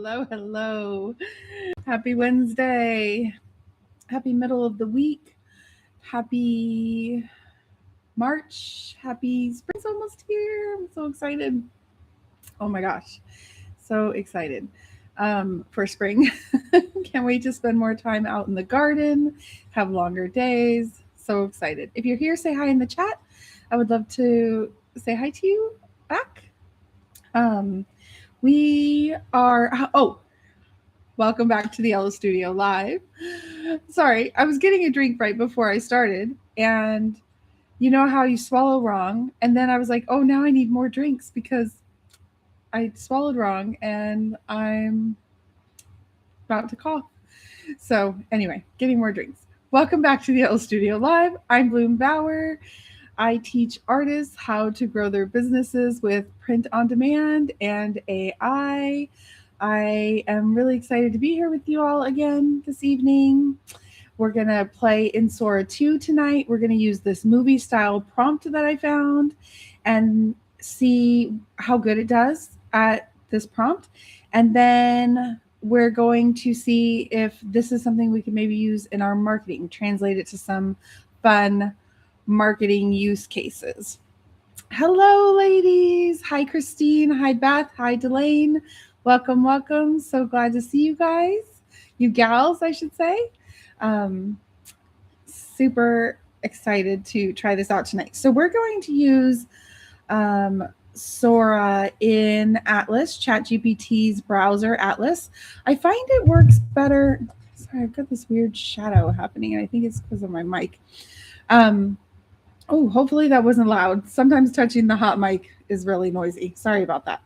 Hello, hello. Happy Wednesday. Happy middle of the week. Happy March. Happy spring's almost here. I'm so excited. Oh my gosh. So excited for spring. Can't wait to spend more time out in the garden, have longer days. So excited. If you're here, say hi in the chat. I would love to say hi to you back. Um, we are, welcome back to the Yellow Studio Live. Sorry, I was getting a drink right before I started, and you know how you swallow wrong. And then I was like, oh, now I need more drinks because I swallowed wrong and I'm about to cough. So, anyway, getting more drinks. Welcome back to the Yellow Studio Live. I'm Blume Bauer. I teach artists how to grow their businesses with print on demand and AI. I am really excited to be here with you all again this evening. We're going to play in Sora2 tonight. We're going to use this movie style prompt that I found and see how good it does at this prompt. And then we're going to see if this is something we can maybe use in our marketing, translate it to some fun marketing use cases. Hello, ladies. Hi, Christine. Hi, Beth. Hi, Delane. Welcome, welcome. So glad to see you guys. You gals, I should say. Super excited to try this out tonight. So we're going to use Sora in Atlas, ChatGPT's browser Atlas. I find it works better. Sorry, I've got this weird shadow happening, and I think it's because of my mic. Oh, hopefully that wasn't loud. Sometimes touching the hot mic is really noisy. Sorry about that.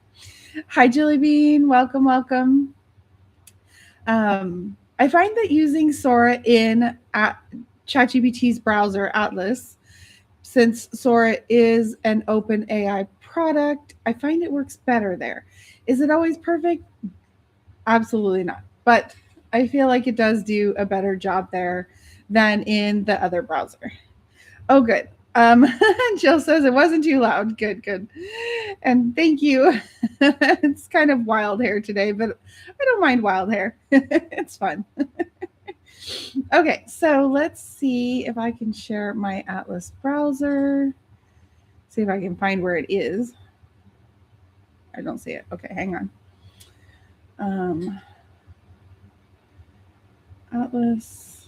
Hi, Jilly Bean. Welcome, welcome. I find that using Sora in ChatGPT's browser, Atlas, since Sora is an open AI product, I find it works better there. Is it always perfect? Absolutely not. But I feel like it does do a better job there than in the other browser. Oh, good. Jill says it wasn't too loud. Good, good. And thank you. It's kind of wild hair today, but I don't mind wild hair. It's fun. Okay, so let's see if I can share my Atlas browser. See if I can find where it is. I don't see it. Okay, hang on. Atlas.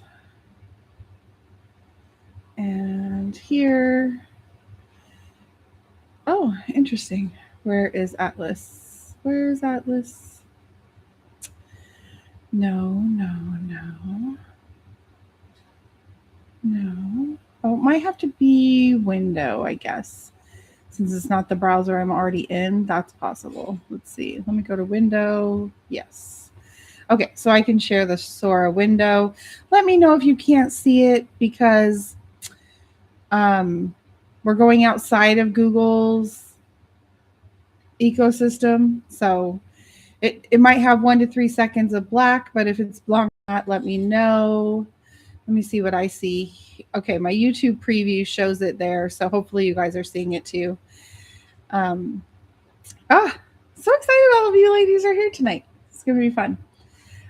And here. Oh, interesting. Where is Atlas? Where is Atlas? No. Oh, it might have to be window, I guess. Since it's not the browser I'm already in, that's possible. Let's see. Let me go to window. Yes. Okay, so I can share the Sora window. Let me know if you can't see it because we're going outside of Google's ecosystem. So it might have 1 to 3 seconds of black, but if it's longer than that, let me know. Let me see what I see. Okay, my YouTube preview shows it there, so hopefully you guys are seeing it too. So excited all of you ladies are here tonight. It's going to be fun.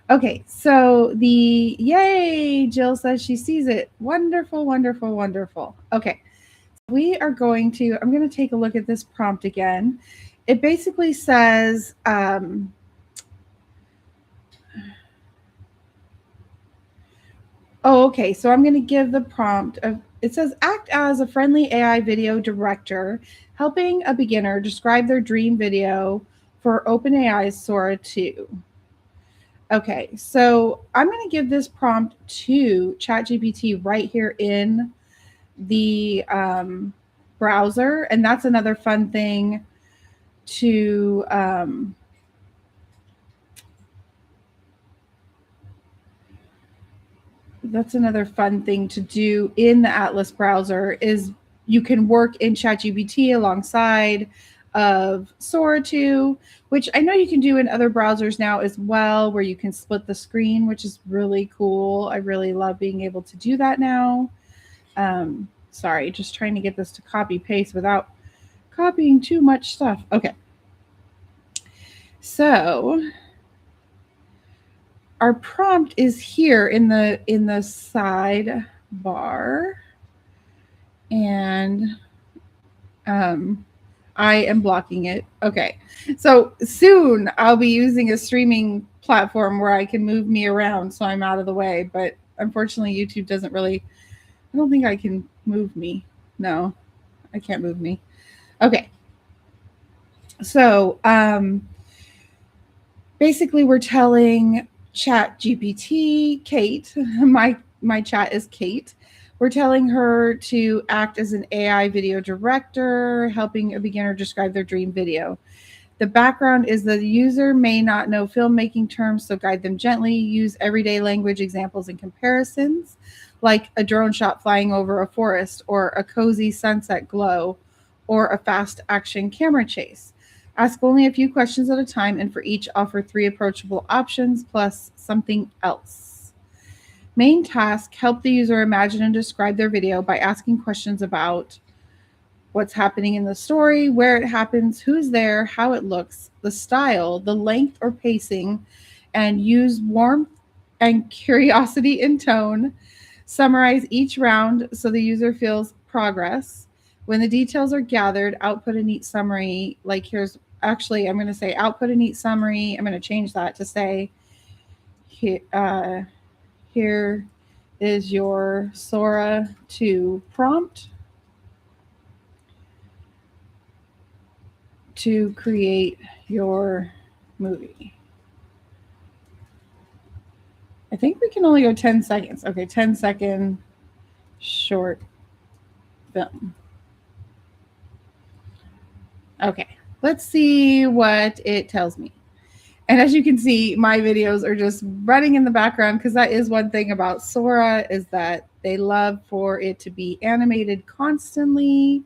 Okay, so yay, Jill says she sees it. Wonderful, wonderful, wonderful. Okay, I'm going to take a look at this prompt again. It basically says, okay, so I'm going to give the prompt of, it says, act as a friendly AI video director, helping a beginner describe their dream video for OpenAI's Sora 2. Okay, so I'm going to give this prompt to ChatGPT right here in the browser, and that's another fun thing to do in the Atlas browser is you can work in ChatGPT alongside of Sora2, which I know you can do in other browsers now as well, where you can split the screen, which is really cool. I really love being able to do that now. Sorry, just trying to get this to copy paste without copying too much stuff. Okay. So our prompt is here in the side bar, and I am blocking it. Okay. So soon I'll be using a streaming platform where I can move me around so I'm out of the way. But unfortunately, YouTube doesn't really, I don't think I can move me. No, I can't move me. Okay. So basically, we're telling Chat GPT, Kate, my chat is Kate. We're telling her to act as an AI video director, helping a beginner describe their dream video. The background is the user may not know filmmaking terms, so guide them gently. Use everyday language examples and comparisons, like a drone shot flying over a forest, or a cozy sunset glow, or a fast action camera chase. Ask only a few questions at a time, and for each, offer 3 approachable options plus something else. Main task: help the user imagine and describe their video by asking questions about what's happening in the story, where it happens, who's there, how it looks, the style, the length or pacing, and use warmth and curiosity in tone. Summarize each round so the user feels progress. When the details are gathered, output a neat summary. Like here's actually, I'm going to say output a neat summary. I'm going to change that to say, here is your Sora2 prompt to create your movie. I think we can only go 10 seconds. Okay, 10-second short film. Okay, let's see what it tells me. And as you can see, my videos are just running in the background because that is one thing about Sora, is that they love for it to be animated constantly.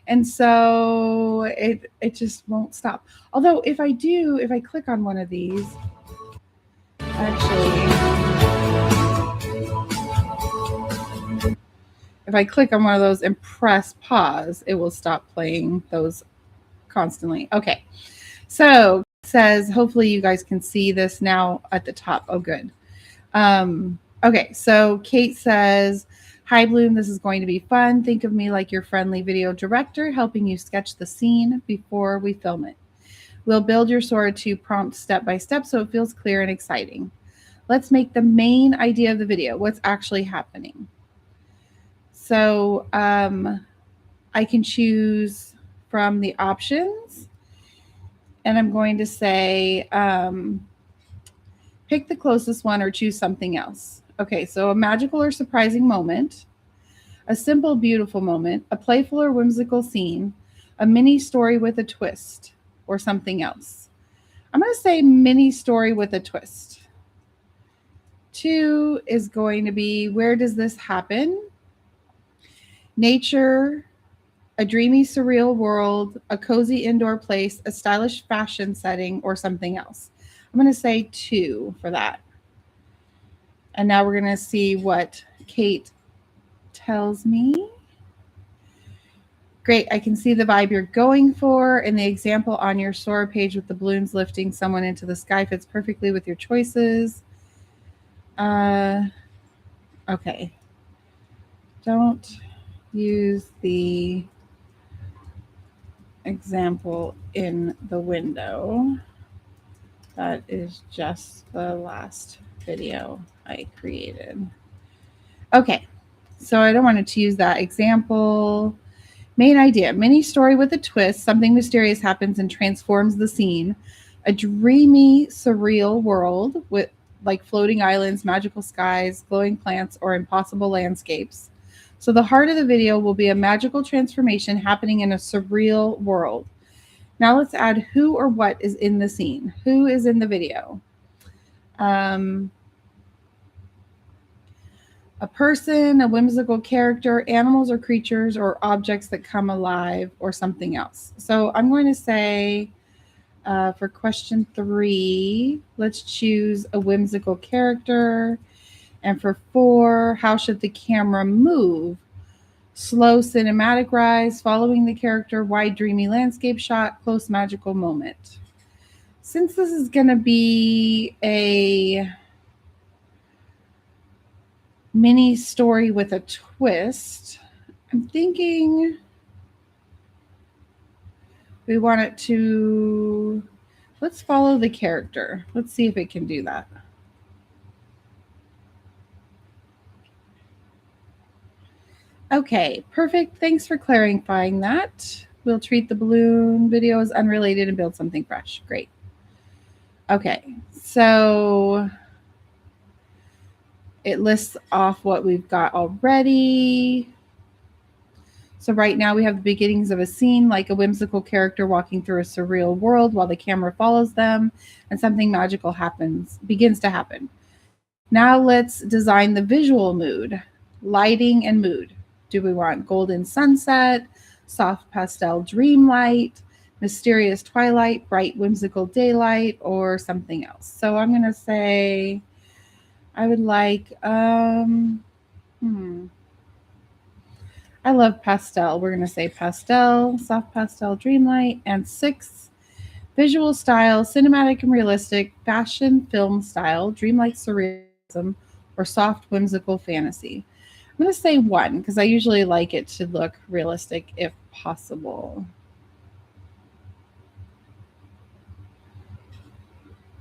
And so it just won't stop. Although if I click on one of these, actually, if I click on one of those and press pause, it will stop playing those constantly. Okay. So it says, hopefully you guys can see this now at the top. Oh, good. Okay. So Kate says, hi, Blume. This is going to be fun. Think of me like your friendly video director, helping you sketch the scene before we film it. We'll build your Sora2 prompt step by step so it feels clear and exciting. Let's make the main idea of the video what's actually happening. So I can choose from the options, and I'm going to say pick the closest one or choose something else. Okay, so a magical or surprising moment, a simple, beautiful moment, a playful or whimsical scene, a mini story with a twist, or something else. I'm going to say mini story with a twist. 2 is going to be, where does this happen? Nature, a dreamy, surreal world, a cozy indoor place, a stylish fashion setting, or something else. I'm going to say 2 for that. And now we're going to see what Kate tells me. Great. I can see the vibe you're going for, and the example on your Sora page with the balloons lifting someone into the sky fits perfectly with your choices. Okay. Don't use the example in the window. That is just the last video I created. Okay, so I don't want to use that example. Main idea, mini story with a twist. Something mysterious happens and transforms the scene. A dreamy, surreal world with like floating islands, magical skies, glowing plants, or impossible landscapes. So the heart of the video will be a magical transformation happening in a surreal world. Now let's add who or what is in the scene. Who is in the video? A person, a whimsical character, animals or creatures or objects that come alive, or something else. So I'm going to say for question 3, let's choose a whimsical character. And for 4, how should the camera move? Slow cinematic rise, following the character, wide dreamy landscape shot, close magical moment. Since this is going to be a mini story with a twist. I'm thinking we want it to, let's follow the character. Let's see if it can do that. Okay, perfect. Thanks for clarifying that. We'll treat the balloon video as unrelated and build something fresh. Great. Okay, so it lists off what we've got already. So right now we have the beginnings of a scene, like a whimsical character walking through a surreal world while the camera follows them and something magical begins to happen. Now let's design the visual mood, lighting and mood. Do we want golden sunset, soft pastel dream light, mysterious twilight, bright whimsical daylight, or something else? So I'm going to say I would like I love pastel. We're going to say pastel, soft pastel, dreamlight, and 6 visual style, cinematic and realistic, fashion film style, dreamlike surrealism, or soft whimsical fantasy. I'm going to say 1 because I usually like it to look realistic if possible.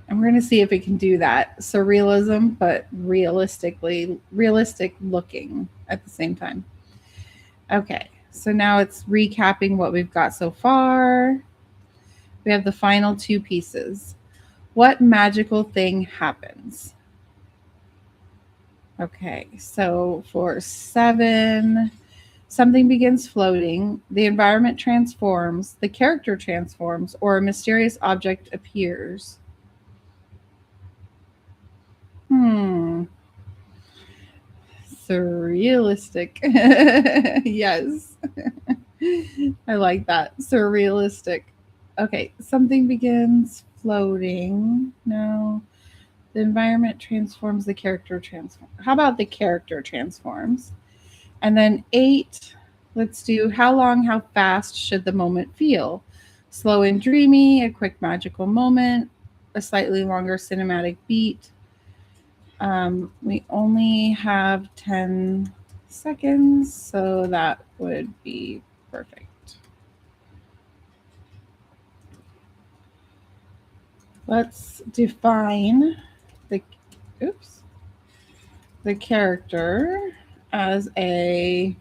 And we're going to see if it can do that. Surrealism, but realistic looking at the same time. Okay, so now it's recapping what we've got so far. We have the final 2 pieces. What magical thing happens? Okay, so for 7, something begins floating, the environment transforms, the character transforms, or a mysterious object appears. Surrealistic. Yes. I like that. Surrealistic. Okay, something begins floating. No. The environment transforms, the character transforms. How about the character transforms? And then 8, let's do how long, how fast should the moment feel? Slow and dreamy, a quick magical moment, a slightly longer cinematic beat. We only have 10 seconds, so that would be perfect. Let's define the character as a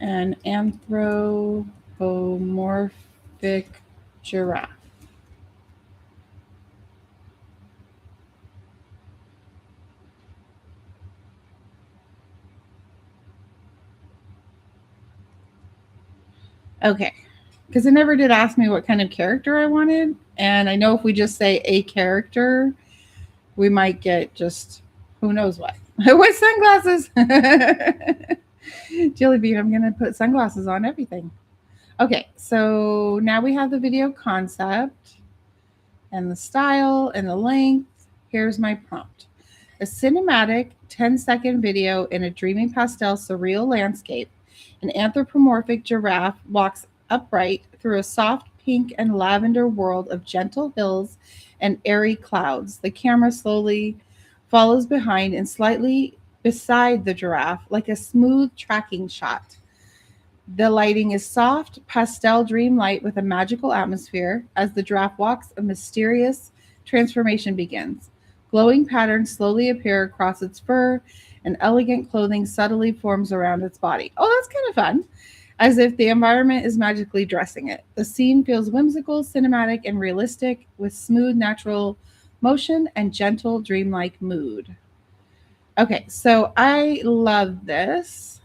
an anthropomorphic giraffe. Okay, because it never did ask me what kind of character I wanted, and I know if we just say a character, we might get just who knows what. With sunglasses. Jelly bean, I'm going to put sunglasses on everything. Okay, so now we have the video concept and the style and the length. Here's my prompt. A cinematic 10-second video in a dreamy pastel surreal landscape. An anthropomorphic giraffe walks upright through a soft pink and lavender world of gentle hills and airy clouds. The camera slowly follows behind and slightly beside the giraffe, like a smooth tracking shot. The lighting is soft, pastel dream light with a magical atmosphere. As the giraffe walks, a mysterious transformation begins. Glowing patterns slowly appear across its fur, and elegant clothing subtly forms around its body. Oh, that's kind of fun. As if the environment is magically dressing it. The scene feels whimsical, cinematic, and realistic, with smooth, natural motion and gentle, dreamlike mood. Okay, so I love this.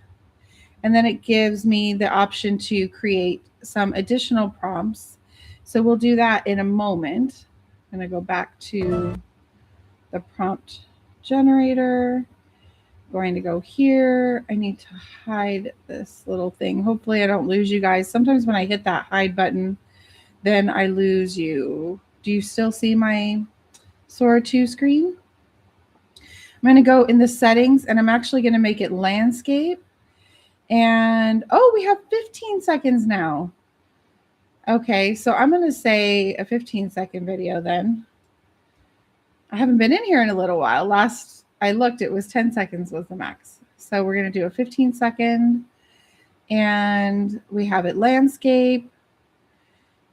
And then it gives me the option to create some additional prompts. So we'll do that in a moment. I'm going to go back to the prompt generator. Going to go here. I need to hide this little thing. Hopefully I don't lose you guys. Sometimes when I hit that hide button, then I lose you. Do you still see my Sora2 screen? I'm going to go in the settings and I'm actually going to make it landscape. And we have 15 seconds now. Okay, so I'm going to say a 15-second video then. I haven't been in here in a little while. Last I looked, it was 10 seconds was the max. So we're going to do a 15-second, and we have it landscape,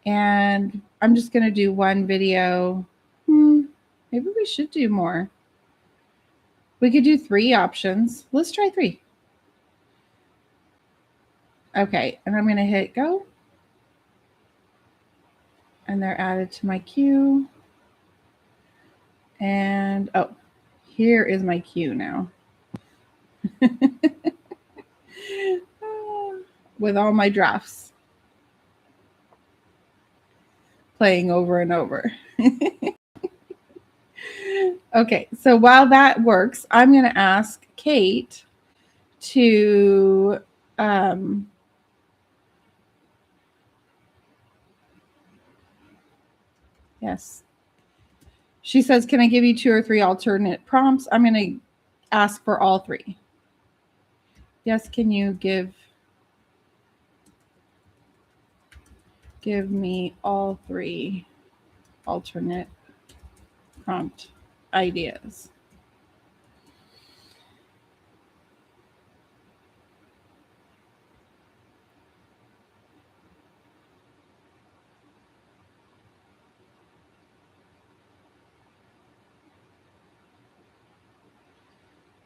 and I'm just going to do one video. Maybe we should do more. We could do 3 options. Let's try 3. Okay, and I'm going to hit go. And they're added to my queue. And oh, here is my queue now. With all my drafts playing over and over. Okay, so while that works, I'm going to ask Kate to yes. She says, can I give you 2 or 3 alternate prompts? I'm going to ask for all 3. Yes, can you give me all 3 alternate prompt ideas?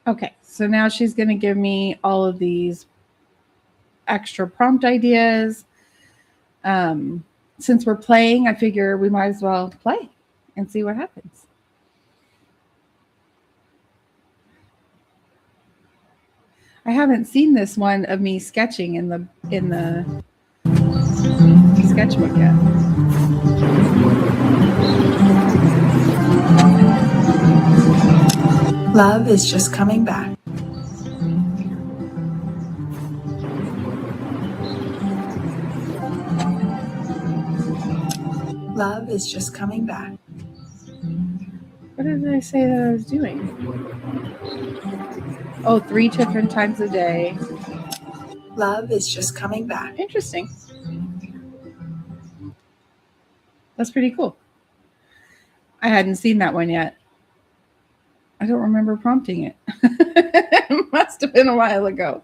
Okay, so now she's going to give me all of these extra prompt ideas. Since we're playing, I figure we might as well play and see what happens. I haven't seen this one of me sketching in the sketchbook yet. Love is just coming back. Love is just coming back. What did I say that I was doing? Oh, 3 different times a day. Love is just coming back. Interesting. That's pretty cool. I hadn't seen that one yet. I don't remember prompting it. It must have been a while ago.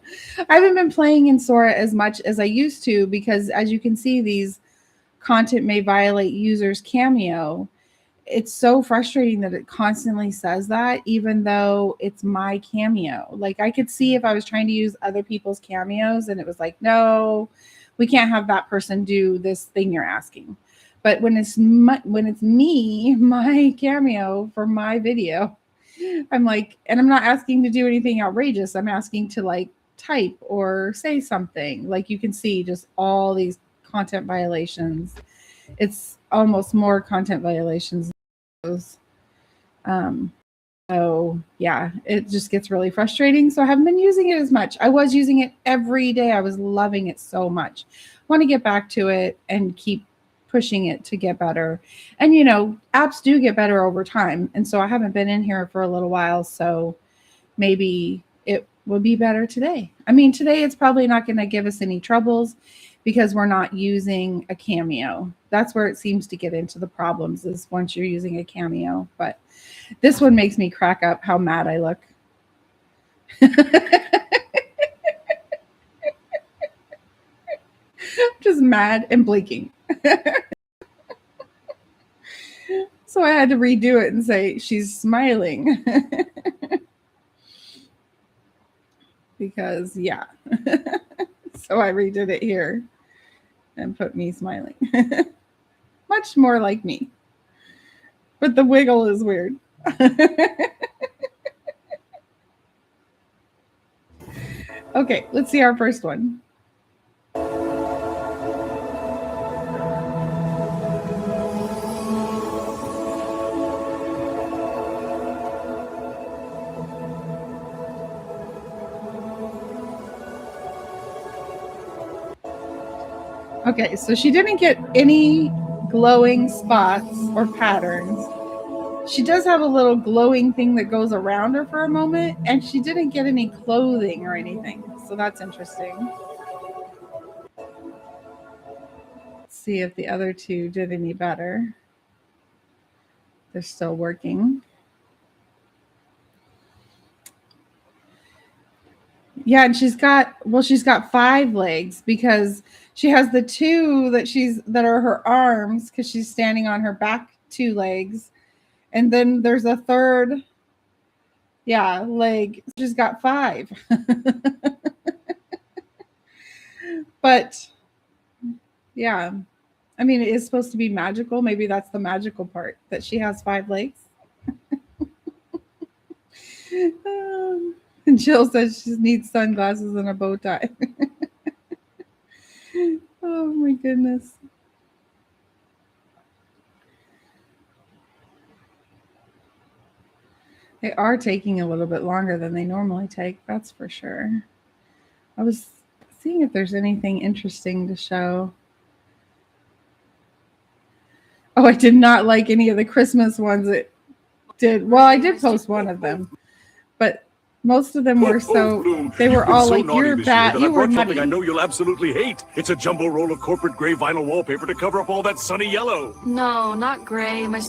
I haven't been playing in Sora as much as I used to because, as you can see, these content may violate users' cameo. It's so frustrating that it constantly says that, even though it's my cameo. Like, I could see if I was trying to use other people's cameos and it was like, no, we can't have that person do this thing you're asking. But when it's me, my cameo for my video, I'm like, and I'm not asking to do anything outrageous. I'm asking to like type or say something. Like, you can see just all these content violations. It's almost more content violations. So yeah, it just gets really frustrating. So I haven't been using it as much. I was using it every day. I was loving it so much. Want to get back to it and keep pushing it to get better. And apps do get better over time. And so I haven't been in here for a little while. So maybe it will be better today. I mean, today it's probably not going to give us any troubles because we're not using a cameo. That's where it seems to get into the problems, is once you're using a cameo. But this one makes me crack up how mad I look. Just mad and blinking. So I had to redo it and say she's smiling. Because yeah. So I redid it here and put me smiling. Much more like me. But the wiggle is weird. Okay, let's see our first one. Okay, so she didn't get any glowing spots or patterns. She does have a little glowing thing that goes around her for a moment, and she didn't get any clothing or anything. So that's interesting. Let's see if the other 2 did any better. They're still working. Yeah, and she's got 5 legs because she has the 2 that are her arms because she's standing on her back 2 legs, and then there's a third, yeah, leg. She's got 5. But yeah, I mean, it is supposed to be magical. Maybe that's the magical part that she has 5 legs. And Jill says she needs sunglasses and a bow tie. Oh my goodness. They are taking a little bit longer than they normally take, that's for sure. I was seeing if there's anything interesting to show. Oh, I did not like any of the Christmas ones. It did. Well, I did post one of them, but most of them were Blume, they were all so like, "You're bad. You You were brought something I nutty." know you'll absolutely hate. It's a jumbo roll of corporate gray vinyl wallpaper to cover up all that sunny yellow. No, not gray. My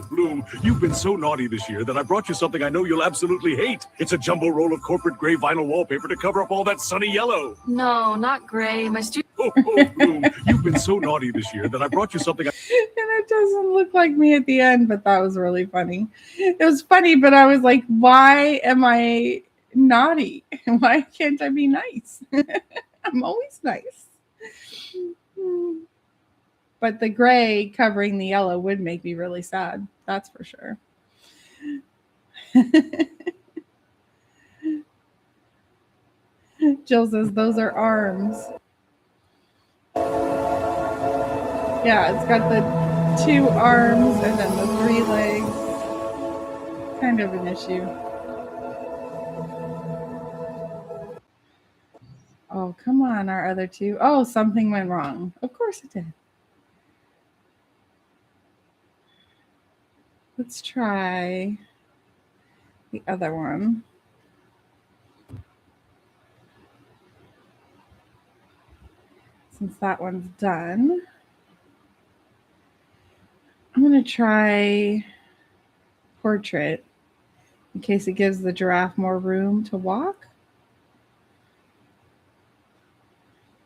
Blume, you've been so naughty this year that I brought you something I know you'll absolutely hate. It's a jumbo roll of corporate gray vinyl wallpaper to cover up all that sunny yellow. No, not gray. My Blume, you've been so naughty this year that I brought you something. And it doesn't look like me at the end, but that was really funny. It was funny, but I was like, why am I naughty? Why can't I be nice? I'm always nice. But the gray covering the yellow would make me really sad. That's for sure. Jill says those are arms. Yeah, it's got the 2 arms and then the 3 legs. Kind of an issue. Oh, come on, our other 2. Oh, something went wrong. Of course it did. Let's try the other one. Since that one's done, I'm going to try portrait in case it gives the giraffe more room to walk.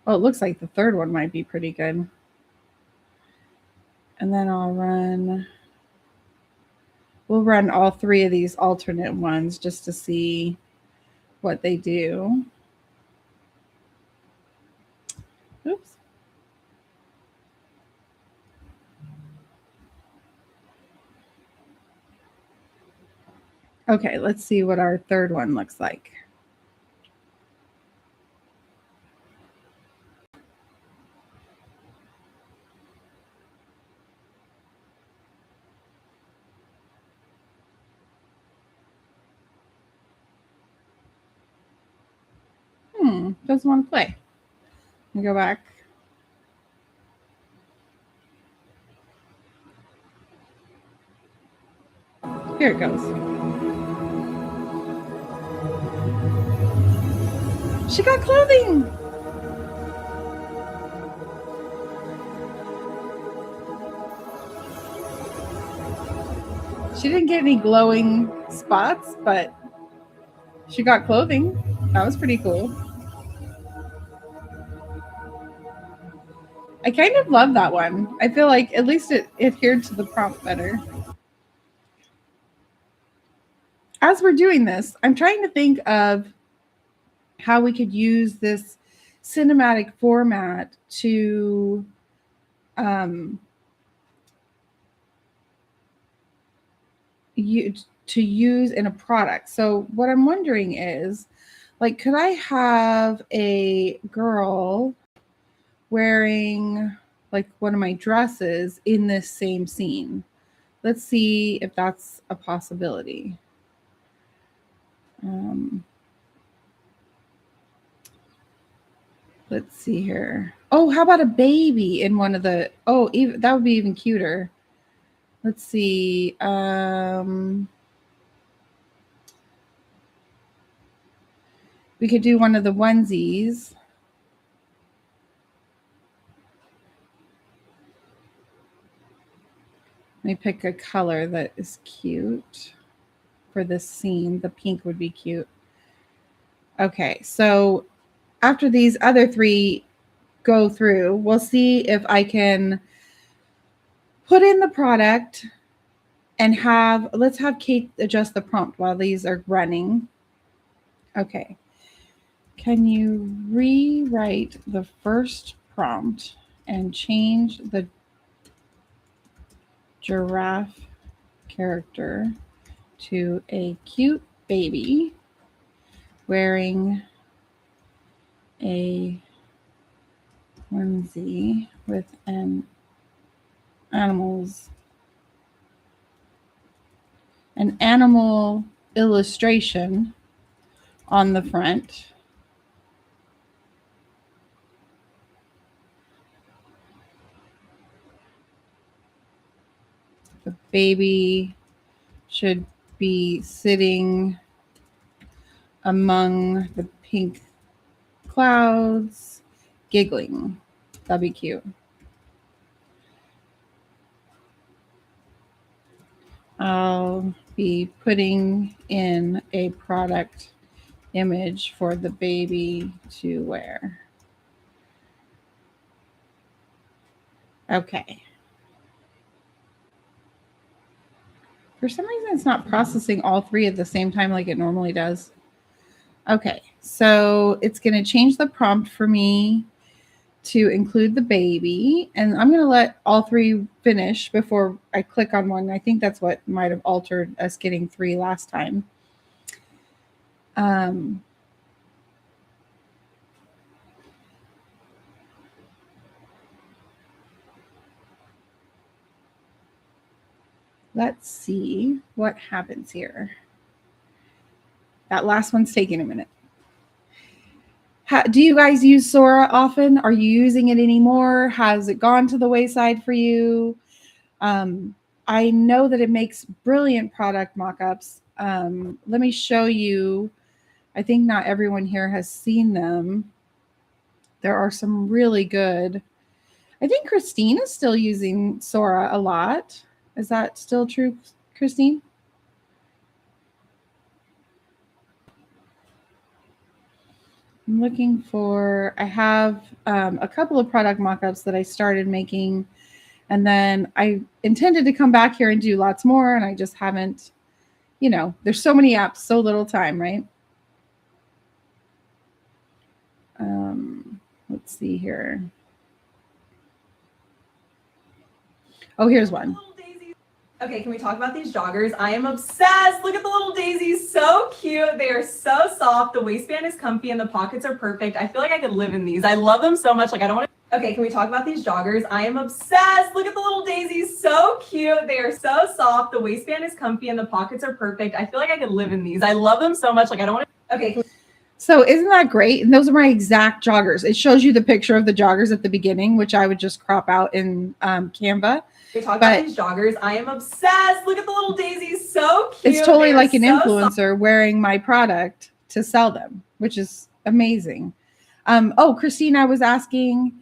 Oh, it looks like the third one might be pretty good. And then we'll run all 3 of these alternate ones just to see what they do. Oops. Okay, let's see what our third one looks like. Doesn't want to play. Let me go back. Here it goes. She got clothing. She didn't get any glowing spots, but she got clothing. That was pretty cool. I kind of love that one. I feel like at least it adhered to the prompt better. As we're doing this, I'm trying to think of how we could use this cinematic format to use in a product. So what I'm wondering is, like, could I have a girl wearing like one of my dresses in this same scene? Let's see if that's a possibility. Let's see here. Oh, how about a baby in one of the, that would be even cuter. Let's see. We could do one of the onesies. Let me pick a color that is cute for this scene. The pink would be cute. Okay, so after these other three go through, we'll see if I can put in the product and let's have Kate adjust the prompt while these are running. Okay. Can you rewrite the first prompt and change the giraffe character to a cute baby wearing a onesie with an animal illustration on the front. The baby should be sitting among the pink clouds, giggling. That'd be cute. I'll be putting in a product image for the baby to wear. Okay. For some reason, it's not processing all three at the same time like it normally does. Okay, so it's going to change the prompt for me to include the baby. And I'm going to let all three finish before I click on one. I think that's what might have altered us getting three last time. Let's see what happens here. That last one's taking a minute. Do you guys use Sora often? Are you using it anymore? Has it gone to the wayside for you? I know that it makes brilliant product mock-ups. Let me show you. I think not everyone here has seen them. There are some really good. I think Christine is still using Sora a lot. Is that still true, Christine? I'm looking for, I have a couple of product mock-ups that I started making, and then I intended to come back here and do lots more, and I just haven't, there's so many apps, so little time, right? Let's see here. Oh, here's one. Okay, can we talk about these joggers? I am obsessed. Look at the little daisies. So cute. They are so soft. The waistband is comfy and the pockets are perfect. I feel like I could live in these. I love them so much. Like, I don't want to. Okay, can we talk about these joggers? I am obsessed. Look at the little daisies. So cute. They are so soft. The waistband is comfy and the pockets are perfect. I feel like I could live in these. I love them so much. Like, I don't want to. Okay. So isn't that great? And those are my exact joggers. It shows you the picture of the joggers at the beginning, which I would just crop out in Canva. We talk about these joggers. I am obsessed. Look at the little daisies. So cute. It's totally like an influencer wearing my product to sell them, which is amazing. Oh, Christine, I was asking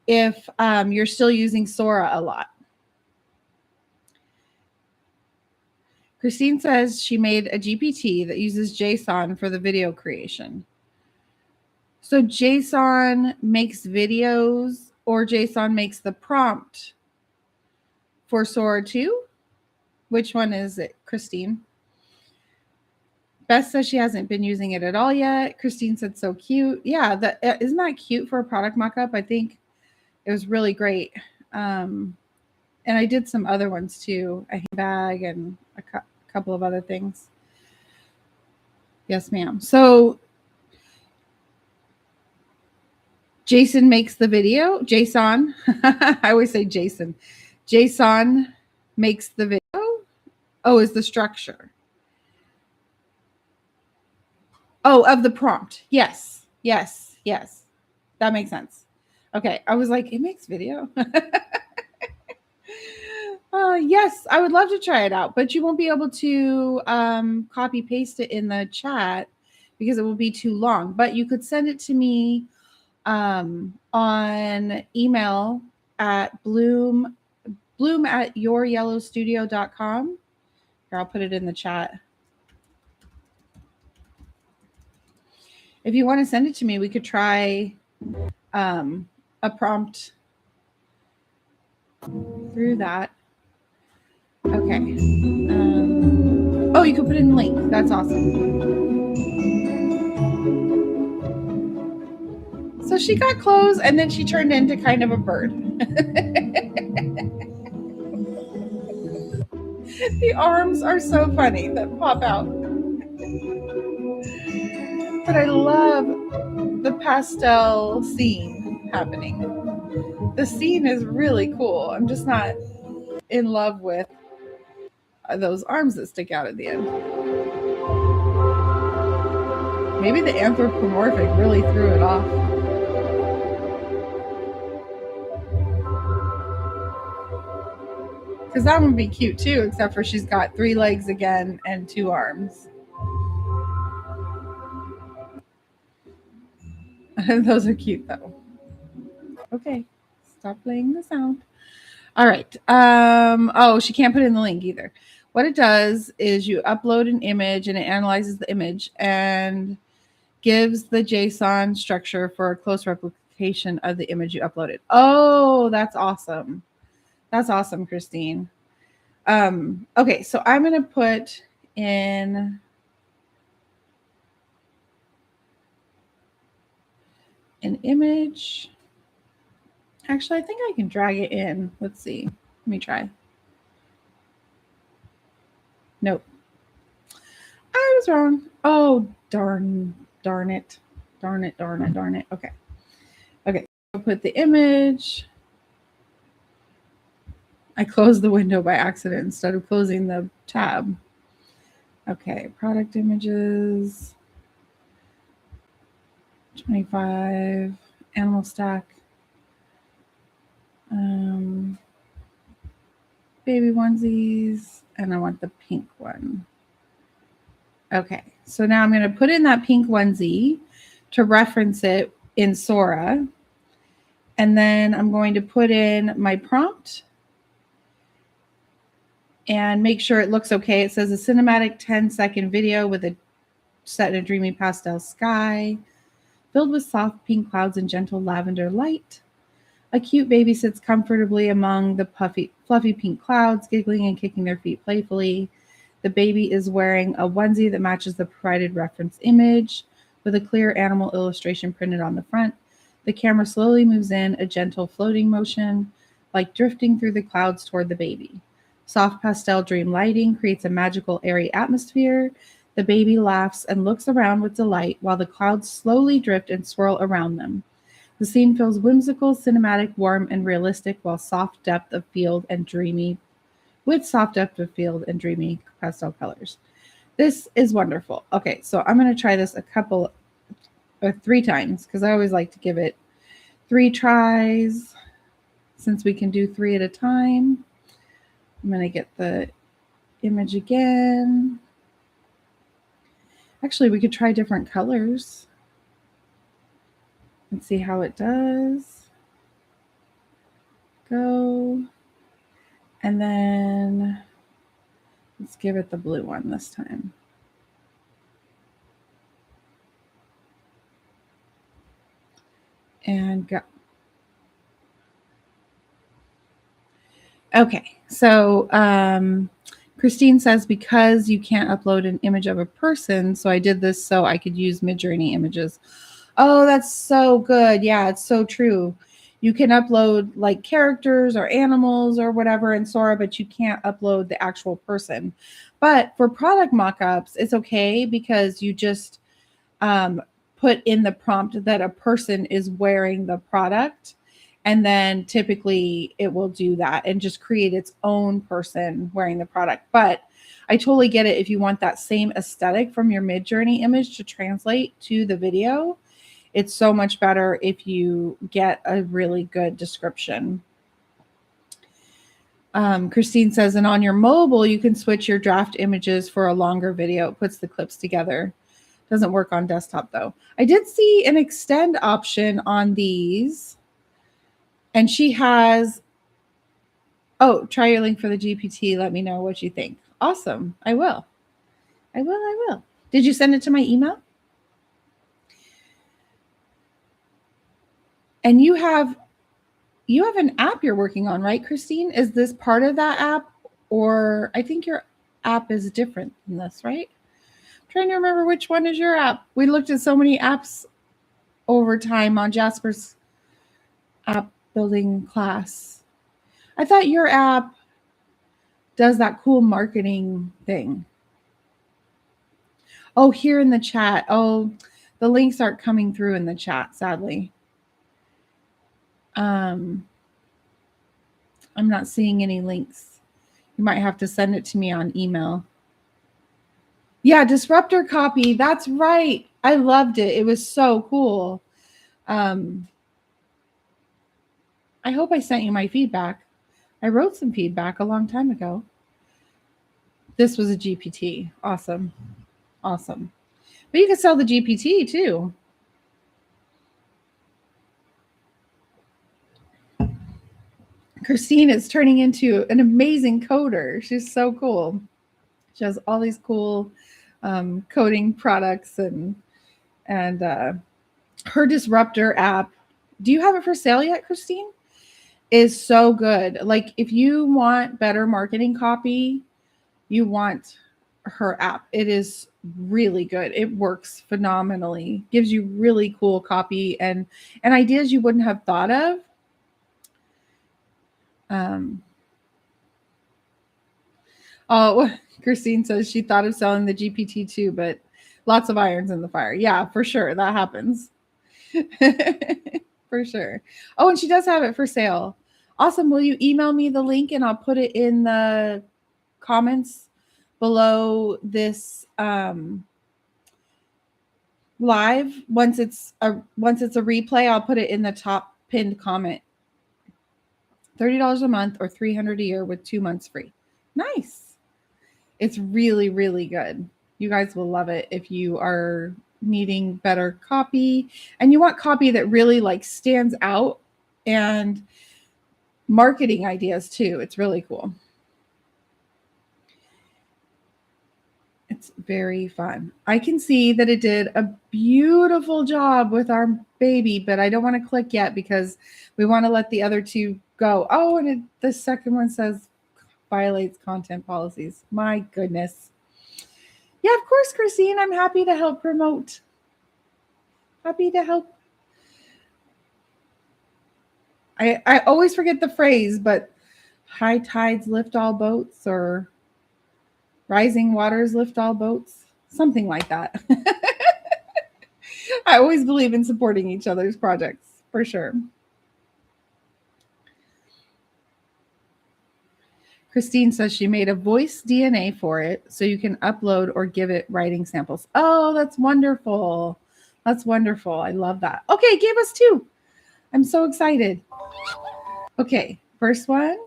if you're still using Sora a lot. Christine says she made a GPT that uses JSON for the video creation. So JSON makes videos, or JSON makes the prompt for Sora2? Which one is it, Christine? Beth says she hasn't been using it at all yet. Christine said so cute. Yeah, isn't that cute for a product mock-up? I think it was really great. And I did some other ones too, a handbag and a couple of other things. Yes, ma'am. So Jason makes the video. Jason. I always say Jason. Jason makes the video. Oh, is the structure. Oh, of the prompt. Yes. That makes sense. Okay. I was like, it makes video. Yes, I would love to try it out, but you won't be able to copy paste it in the chat because it will be too long. But you could send it to me on email at Blume at youryellowstudio.com. Here, I'll put it in the chat. If you want to send it to me, we could try a prompt through that. Okay. Oh, you could put in the link. That's awesome. So she got clothes and then she turned into kind of a bird. The arms are so funny that pop out. But I love the pastel scene happening. The scene is really cool. I'm just not in love with those arms that stick out at the end. Maybe the anthropomorphic really threw it off. Because that would be cute too, except for she's got 3 legs again and 2 arms. Those are cute though. Okay, stop playing the sound. All right. Oh, she can't put in the link either. What it does is you upload an image and it analyzes the image and gives the JSON structure for a close replication of the image you uploaded. Oh, that's awesome. That's awesome, Christine. Okay, so I'm going to put in an image. Actually, I think I can drag it in. Let's see. Let me try. Nope. I was wrong. Oh, darn it. Darn it. Okay. I'll put the image. I closed the window by accident instead of closing the tab. Okay, product images. 25. Animal stack. Baby onesies. And I want the pink one. Okay, so now I'm going to put in that pink onesie to reference it in Sora. And then I'm going to put in my prompt and make sure it looks okay. It says a cinematic 10-second video with a set in a dreamy pastel sky, filled with soft pink clouds and gentle lavender light. A cute baby sits comfortably among the fluffy pink clouds, giggling and kicking their feet playfully. The baby is wearing a onesie that matches the provided reference image with a clear animal illustration printed on the front. The camera slowly moves in, a gentle floating motion, like drifting through the clouds toward the baby. Soft pastel dream lighting creates a magical, airy atmosphere. The baby laughs and looks around with delight while the clouds slowly drift and swirl around them. The scene feels whimsical, cinematic, warm, and realistic, while soft depth of field and dreamy pastel colors. This is wonderful. Okay, so I'm going to try this 3 times because I always like to give it 3 tries since we can do 3 at a time. I'm going to get the image again. Actually, we could try different colors and see how it does. Go. And then let's give it the blue one this time. And go. Okay, so Christine says because you can't upload an image of a person, so I did this so I could use Midjourney images. Oh, that's so good. Yeah, it's so true. You can upload like characters or animals or whatever in Sora, but you can't upload the actual person. But for product mockups, it's okay because you just put in the prompt that a person is wearing the product. And then typically it will do that and just create its own person wearing the product. But I totally get it if you want that same aesthetic from your Midjourney image to translate to the video. It's so much better if you get a really good description. Christine says, and on your mobile, you can switch your draft images for a longer video. It puts the clips together. Doesn't work on desktop though. I did see an extend option on these. And she has, try your link for the GPT. Let me know what you think. Awesome. I will. Did you send it to my email? And you have an app you're working on, right, Christine? Is this part of that app? Or I think your app is different than this, right? I'm trying to remember which one is your app. We looked at so many apps over time on Jasper's app building class. I thought your app does that cool marketing thing. Oh, here in the chat. Oh, the links aren't coming through in the chat, sadly. I'm not seeing any links. You might have to send it to me on email. Yeah, Disruptor copy. That's right. I loved it. It was so cool. I hope I sent you my feedback. I wrote some feedback a long time ago. This was a GPT. Awesome. Awesome. But you can sell the GPT too. Christine is turning into an amazing coder. She's so cool. She has all these cool coding products and her Disruptor app. Do you have it for sale yet, Christine? Is so good. Like if you want better marketing copy, you want her app. It is really good. It works phenomenally. Gives you really cool copy and ideas you wouldn't have thought of. Oh, Christine says she thought of selling the GPT too, but lots of irons in the fire. Yeah, for sure. That happens. For sure. Oh, and she does have it for sale. Awesome. Will you email me the link and I'll put it in the comments below this live. Once it's a replay, I'll put it in the top pinned comment. $30 a month or $300 a year with 2 months free. Nice. It's really, really good. You guys will love it if you are needing better copy and you want copy that really like stands out and marketing ideas too. It's really cool. It's very fun. I can see that it did a beautiful job with our baby, but I don't want to click yet because we want to let the other two go. Oh, and the second one says violates content policies. My goodness. Yeah, of course, Christine. I'm happy to help promote. Happy to help. I always forget the phrase, but high tides lift all boats or rising waters lift all boats. Something like that. I always believe in supporting each other's projects, for sure. Christine says she made a voice DNA for it so you can upload or give it writing samples. Oh, that's wonderful. That's wonderful. I love that. Okay, give us 2. I'm so excited. Okay, first one.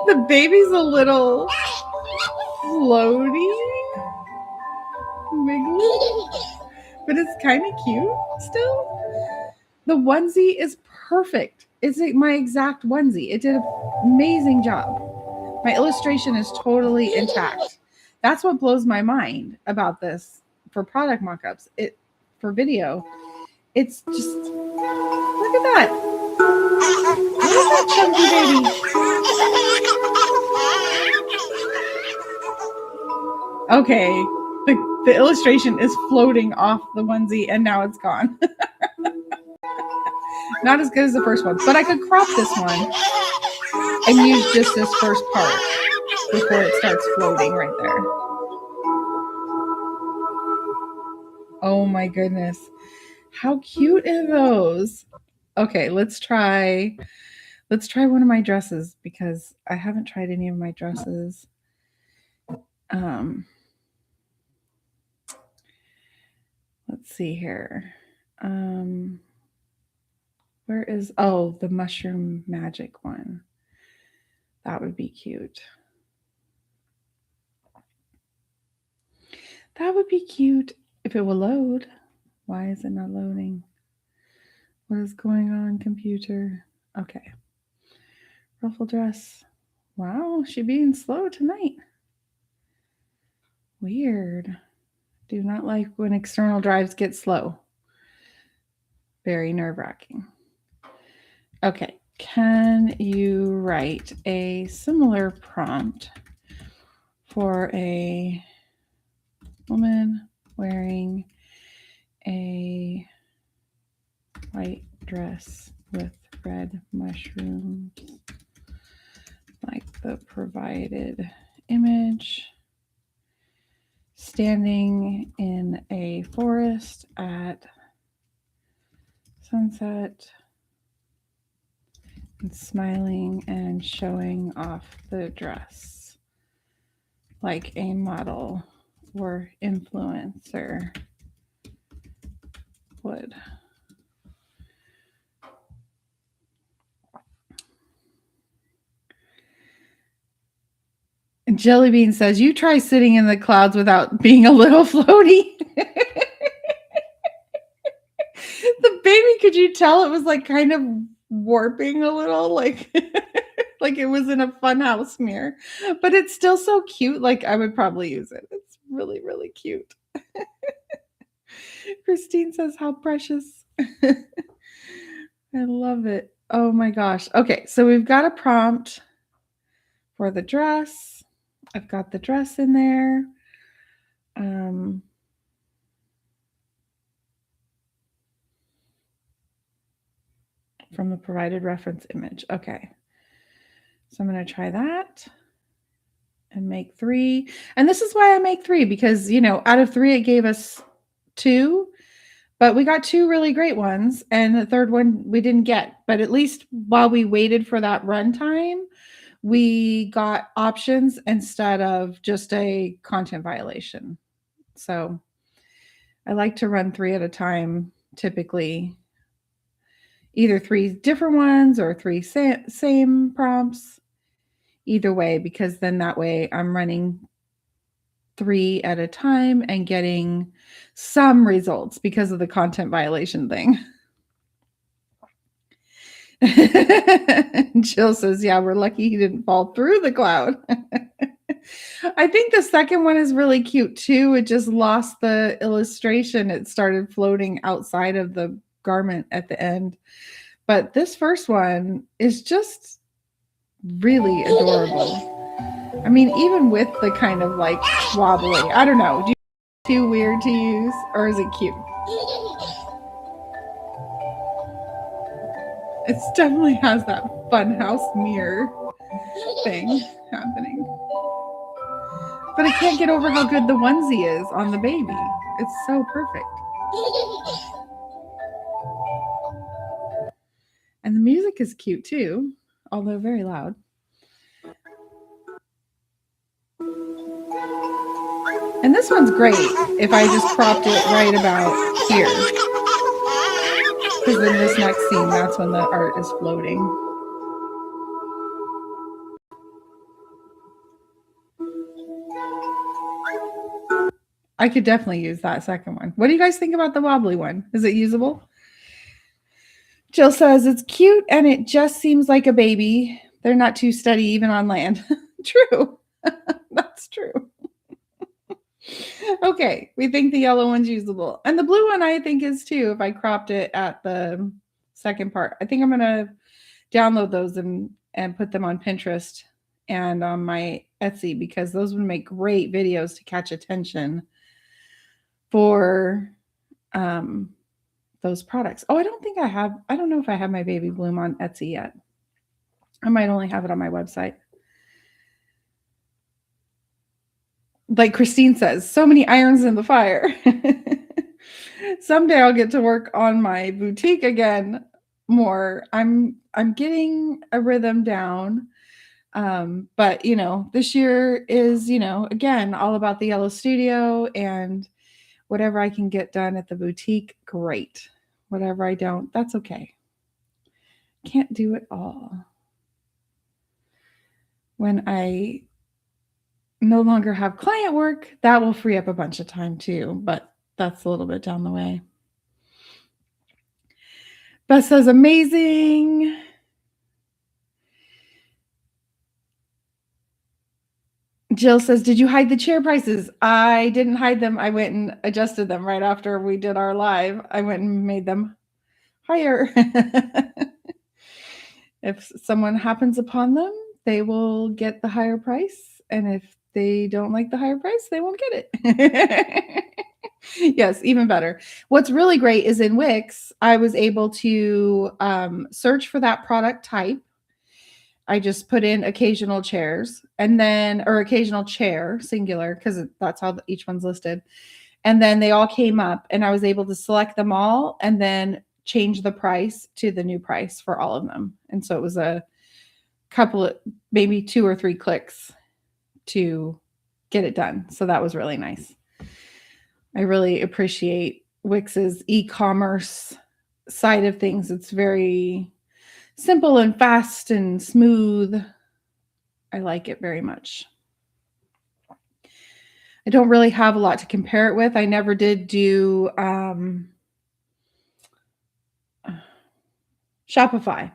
The baby's a little floaty, wiggly, but it's kind of cute still. The onesie is perfect. It's my exact onesie. It did an amazing job. My illustration is totally intact. That's what blows my mind about this for product mockups. It for video. It's just look at that. Look at that chunky baby. Okay, the illustration is floating off the onesie and now it's gone. Not as good as the first one, but I could crop this one and use just this first part before it starts floating right there. Oh my goodness. How cute are those? Okay, let's try one of my dresses because I haven't tried any of my dresses. Let's see here. Where is, oh, the mushroom magic one. That would be cute. That would be cute if it will load. Why is it not loading? What is going on, computer? Okay. Ruffle dress. Wow, she being slow tonight. Weird. Do not like when external drives get slow. Very nerve-wracking. Okay. Can you write a similar prompt for a woman wearing a white dress with red mushrooms like the provided image, standing in a forest at sunset and smiling and showing off the dress like a model or influencer would. And Jellybean says, you try sitting in the clouds without being a little floaty. The baby, could you tell it was like kind of warping a little, like like it was in a funhouse mirror, but it's still so cute. Like I would probably use it. It's really, really cute. Christine says, how precious. I love it. Oh my gosh. Okay, so we've got a prompt for the dress. I've got the dress in there. From the provided reference image. Okay. So I'm going to try that and make 3. And this is why I make 3, because, you know, out of 3, it gave us 2, but we got 2 really great ones. And the third one we didn't get, but at least while we waited for that runtime, we got options instead of just a content violation. So I like to run 3 at a time, typically either 3 different ones or 3 same prompts. Either way, because then that way I'm running 3 at a time and getting some results because of the content violation thing. Jill says, yeah, we're lucky he didn't fall through the cloud. I think the second one is really cute too. It just lost the illustration. It started floating outside of the garment at the end. But this first one is just really adorable. I mean, even with the kind of like wobbly, I don't know. Do you think it's too weird to use, or is it cute? It definitely has that funhouse mirror thing happening. But I can't get over how good the onesie is on the baby. It's so perfect. And the music is cute too, although very loud. And this one's great if I just cropped it right about here. Because in this next scene, that's when the art is floating. I could definitely use that second one. What do you guys think about the wobbly one? Is it usable? Jill says, it's cute and it just seems like a baby. They're not too steady even on land. True. That's true. Okay, we think the yellow one's usable. And the blue one I think is too, if I cropped it at the second part. I think I'm going to download those and put them on Pinterest and on my Etsy, because those would make great videos to catch attention for those products. Oh, I don't know if I have my baby Blume on Etsy yet. I might only have it on my website. Like Christine says, so many irons in the fire. Someday I'll get to work on my boutique again more. I'm getting a rhythm down. But you know, this year is, you know, again, all about the Yellow Studio, and whatever I can get done at the boutique, great. Whatever I don't, that's okay. Can't do it all. When I no longer have client work, that will free up a bunch of time too, but that's a little bit down the way. Beth says, amazing. Jill says, did you hide the chair prices? I didn't hide them. I went and adjusted them right after we did our live. I went and made them higher. If someone happens upon them, they will get the higher price. And if they don't like the higher price, they won't get it. Yes, even better. What's really great is in Wix, I was able to search for that product type. I just put in occasional chairs and then, or occasional chair, singular, because that's how each one's listed. And then they all came up and I was able to select them all and then change the price to the new price for all of them. And so it was a couple of, maybe 2 or 3 clicks to get it done. So that was really nice. I really appreciate Wix's e-commerce side of things. It's very simple and fast and smooth. I like it very much. I don't really have a lot to compare it with. I never did do Shopify.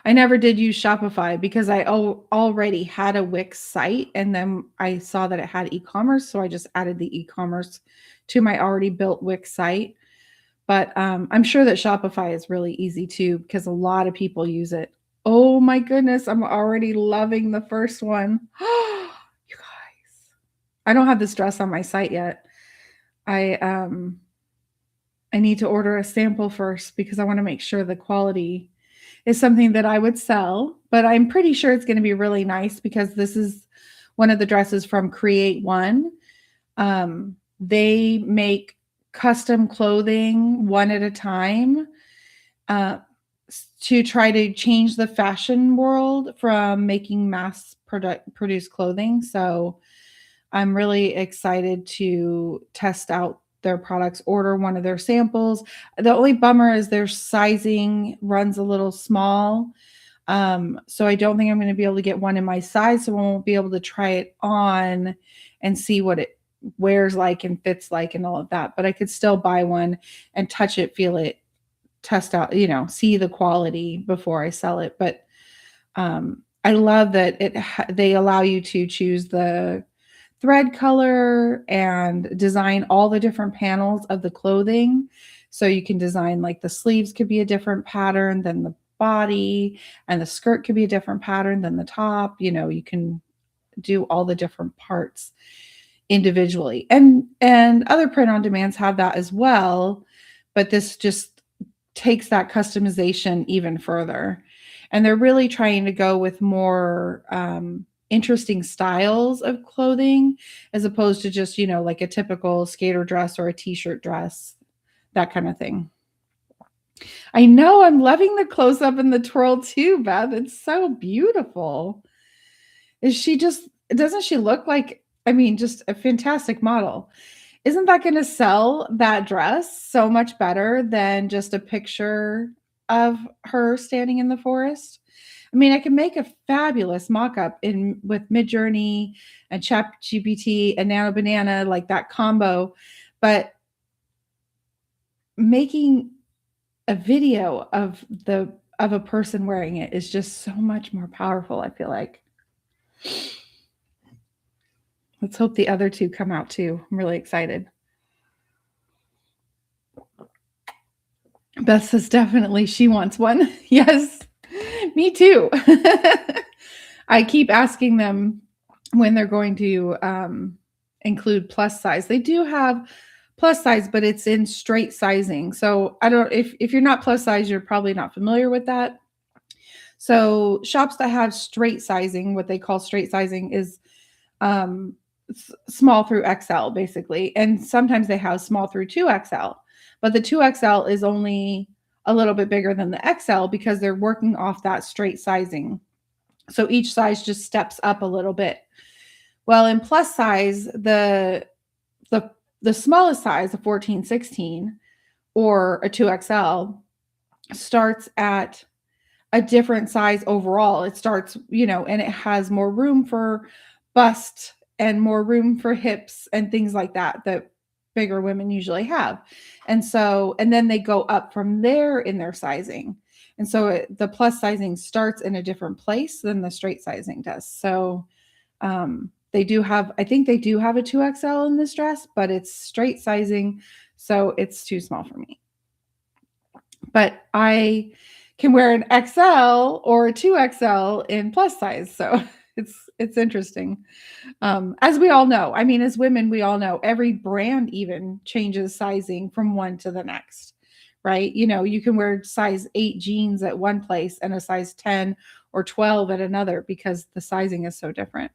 I never did use Shopify because I already had a Wix site and then I saw that it had e-commerce. So I just added the e-commerce to my already built Wix site. But I'm sure that Shopify is really easy too because a lot of people use it. Oh my goodness, I'm already loving the first one. You guys, I don't have this dress on my site yet. I need to order a sample first because I want to make sure the quality is something that I would sell, but I'm pretty sure it's going to be really nice because this is one of the dresses from Create One. They make custom clothing one at a time to try to change the fashion world from making mass produced clothing. So I'm really excited to test out their products, order one of their samples. The only bummer is their sizing runs a little small. So I don't think I'm going to be able to get one in my size. So I won't be able to try it on and see what it wears like and fits like and all of that. But I could still buy one and touch it, feel it, test out, see the quality before I sell it. But I love that they allow you to choose the thread color and design all the different panels of the clothing. So you can design like the sleeves could be a different pattern than the body and the skirt could be a different pattern than the top. You can do all the different parts individually. And other print on demands have that as well, but this just takes that customization even further. And they're really trying to go with more interesting styles of clothing as opposed to just, like a typical skater dress or a t-shirt dress, that kind of thing. I know I'm loving the close-up and the twirl too, Beth. It's so beautiful. Doesn't she look like, just a fantastic model? Isn't that going to sell that dress so much better than just a picture of her standing in the forest? I can make a fabulous mock-up with Midjourney and ChatGPT and Nano Banana, like that combo, but making a video of a person wearing it is just so much more powerful, I feel like. Let's hope the other two come out too. I'm really excited. Beth says definitely she wants one. Yes, me too. I keep asking them when they're going to include plus size. They do have plus size, but it's in straight sizing. So I don't, if you're not plus size, you're probably not familiar with that. So shops that have straight sizing, what they call straight sizing is small through XL basically. And sometimes they have small through 2XL, but the 2XL is only a little bit bigger than the XL because they're working off that straight sizing. So each size just steps up a little bit. Well, in plus size, the smallest size, a 14-16 or a 2XL, starts at a different size overall. It starts, and it has more room for bust and more room for hips and things like that bigger women usually have. And then they go up from there in their sizing. And so the plus sizing starts in a different place than the straight sizing does. So they do have, I think they do have a 2XL in this dress, but it's straight sizing. So it's too small for me. But I can wear an XL or a 2XL in plus size. So it's interesting. As we all know, I mean, as women, we all know every brand even changes sizing from one to the next, right? You know, you can wear size 8 jeans at one place and a size 10 or 12 at another because the sizing is so different.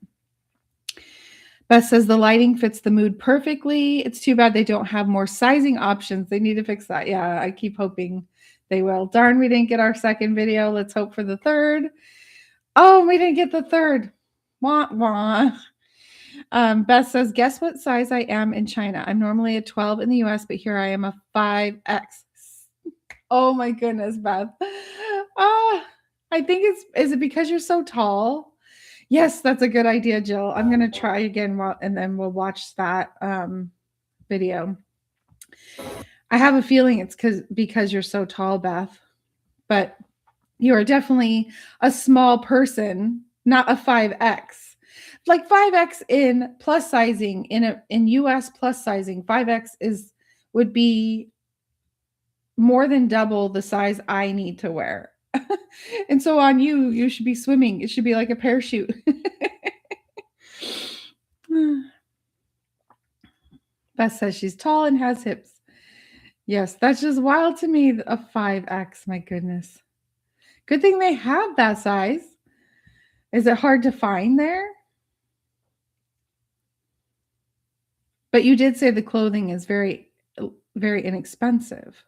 Beth says the lighting fits the mood perfectly. It's too bad they don't have more sizing options. They need to fix that. Yeah, I keep hoping they will. Darn, we didn't get our second video. Let's hope for the third. Oh, we didn't get the third. Wah, wah. Beth says, guess what size I am in China? I'm normally a 12 in the US, but here I am a 5X. Oh my goodness, Beth. I think is it because you're so tall? Yes, that's a good idea, Jill. I'm going to try again and then we'll watch that video. I have a feeling it's because you're so tall, Beth. But you are definitely a small person, not a 5X. Like 5X in plus sizing, in US plus sizing, 5X would be more than double the size I need to wear. And so on you should be swimming. It should be like a parachute. Beth says she's tall and has hips. Yes, that's just wild to me. A 5X, my goodness. Good thing they have that size. Is it hard to find there? But you did say the clothing is very, very inexpensive.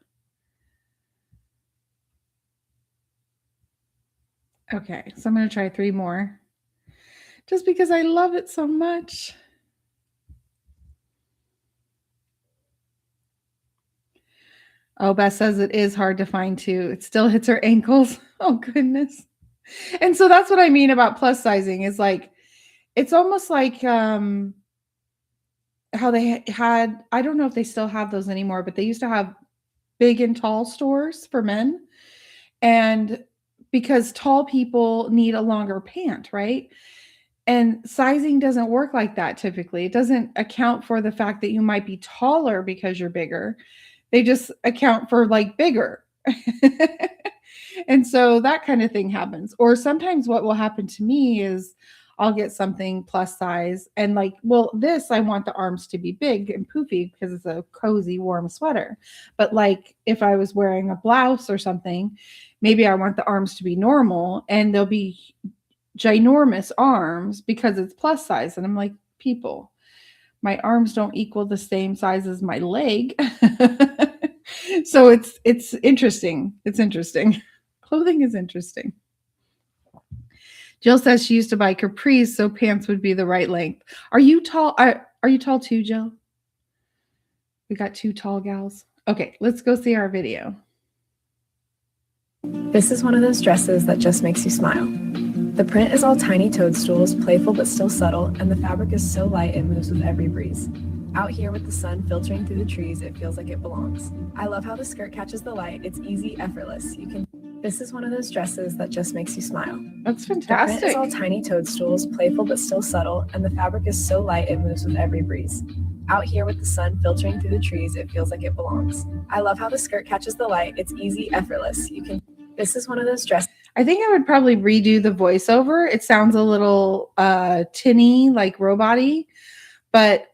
Okay, so I'm going to try 3 more. Just because I love it so much. Oh, Beth says it is hard to find too. It still hits her ankles. Oh, goodness. And so that's what I mean about plus sizing is like, it's almost like how they had, I don't know if they still have those anymore, but they used to have big and tall stores for men. And because tall people need a longer pant, right? And sizing doesn't work like that typically. It doesn't account for the fact that you might be taller because you're bigger. They just account for like bigger. And so that kind of thing happens. Or sometimes what will happen to me is I'll get something plus size and like, well, this, I want the arms to be big and poofy because it's a cozy, warm sweater. But like if I was wearing a blouse or something, maybe I want the arms to be normal and they'll be ginormous arms because it's plus size. And I'm like, people, my arms don't equal the same size as my leg. So it's interesting. It's interesting. Clothing is interesting. Jill says she used to buy capris so pants would be the right length. Are you tall? Are you tall too, Jill? We got 2 tall gals. Okay, let's go see our video. This is one of those dresses that just makes you smile. The print is all tiny toadstools, playful but still subtle, and the fabric is so light it moves with every breeze. Out here with the sun filtering through the trees, it feels like it belongs. I love how the skirt catches the light. It's easy, effortless. This is one of those dresses that just makes you smile. That's The fantastic. print is all tiny toadstools, playful but still subtle, and the fabric is so light it moves with every breeze. Out here with the sun filtering through the trees, it feels like it belongs. I love how the skirt catches the light. It's easy, effortless. This is one of those dresses. I think I would probably redo the voiceover. It sounds a little tinny, like robot-y, but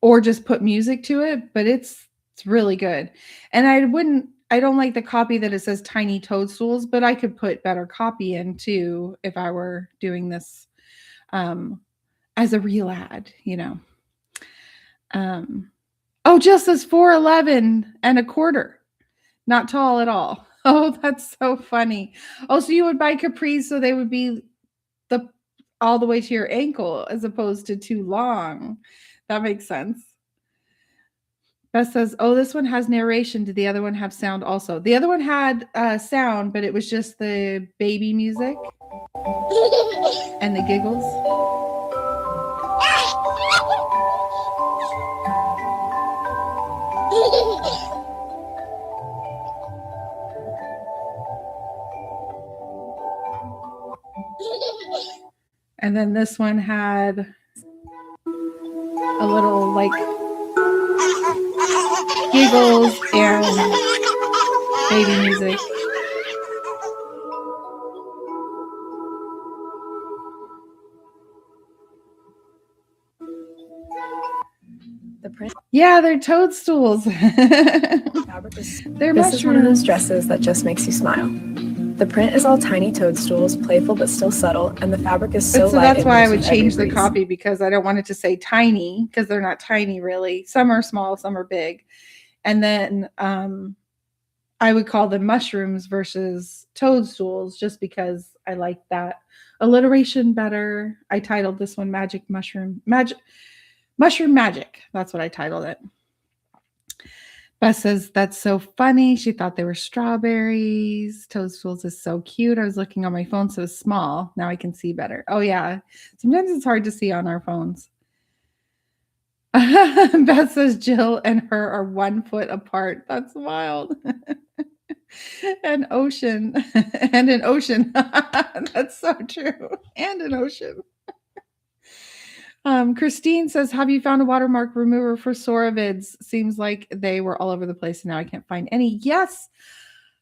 or just put music to it, but it's really good. And I don't like the copy that it says tiny toadstools, but I could put better copy in too if I were doing this as a real ad, you know. Oh, just as 4'11" and a quarter. Not tall at all. Oh, that's so funny. Oh, so you would buy capris so they would be all the way to your ankle as opposed to too long. That makes sense. Beth says, oh, this one has narration. Did the other one have sound also? The other one had sound, but it was just the baby music and the giggles. And then this one had a little like giggles and baby music. The print Yeah, they're toadstools. fabric is They're This is one of those mushrooms. dresses that just makes you smile. The print is all tiny toadstools, playful but still subtle, and the fabric is so So light. that's it why I moves would with every change the breeze. copy, because I don't want it to say tiny, because they're not tiny really. Some are small, some are big. And then I would call them mushrooms versus toadstools, just because I like that alliteration better. I titled this one Mushroom Magic. That's what I titled it. Beth says, that's so funny. She thought they were strawberries. Toadstools is so cute. I was looking on my phone, so small. Now I can see better. Oh, yeah. Sometimes it's hard to see on our phones. Beth says Jill and her are 1 foot apart. That's wild. An ocean. And an ocean. That's so true. And an ocean. Christine says, have you found a watermark remover for Sora-vids? Seems like they were all over the place and now I can't find any. Yes,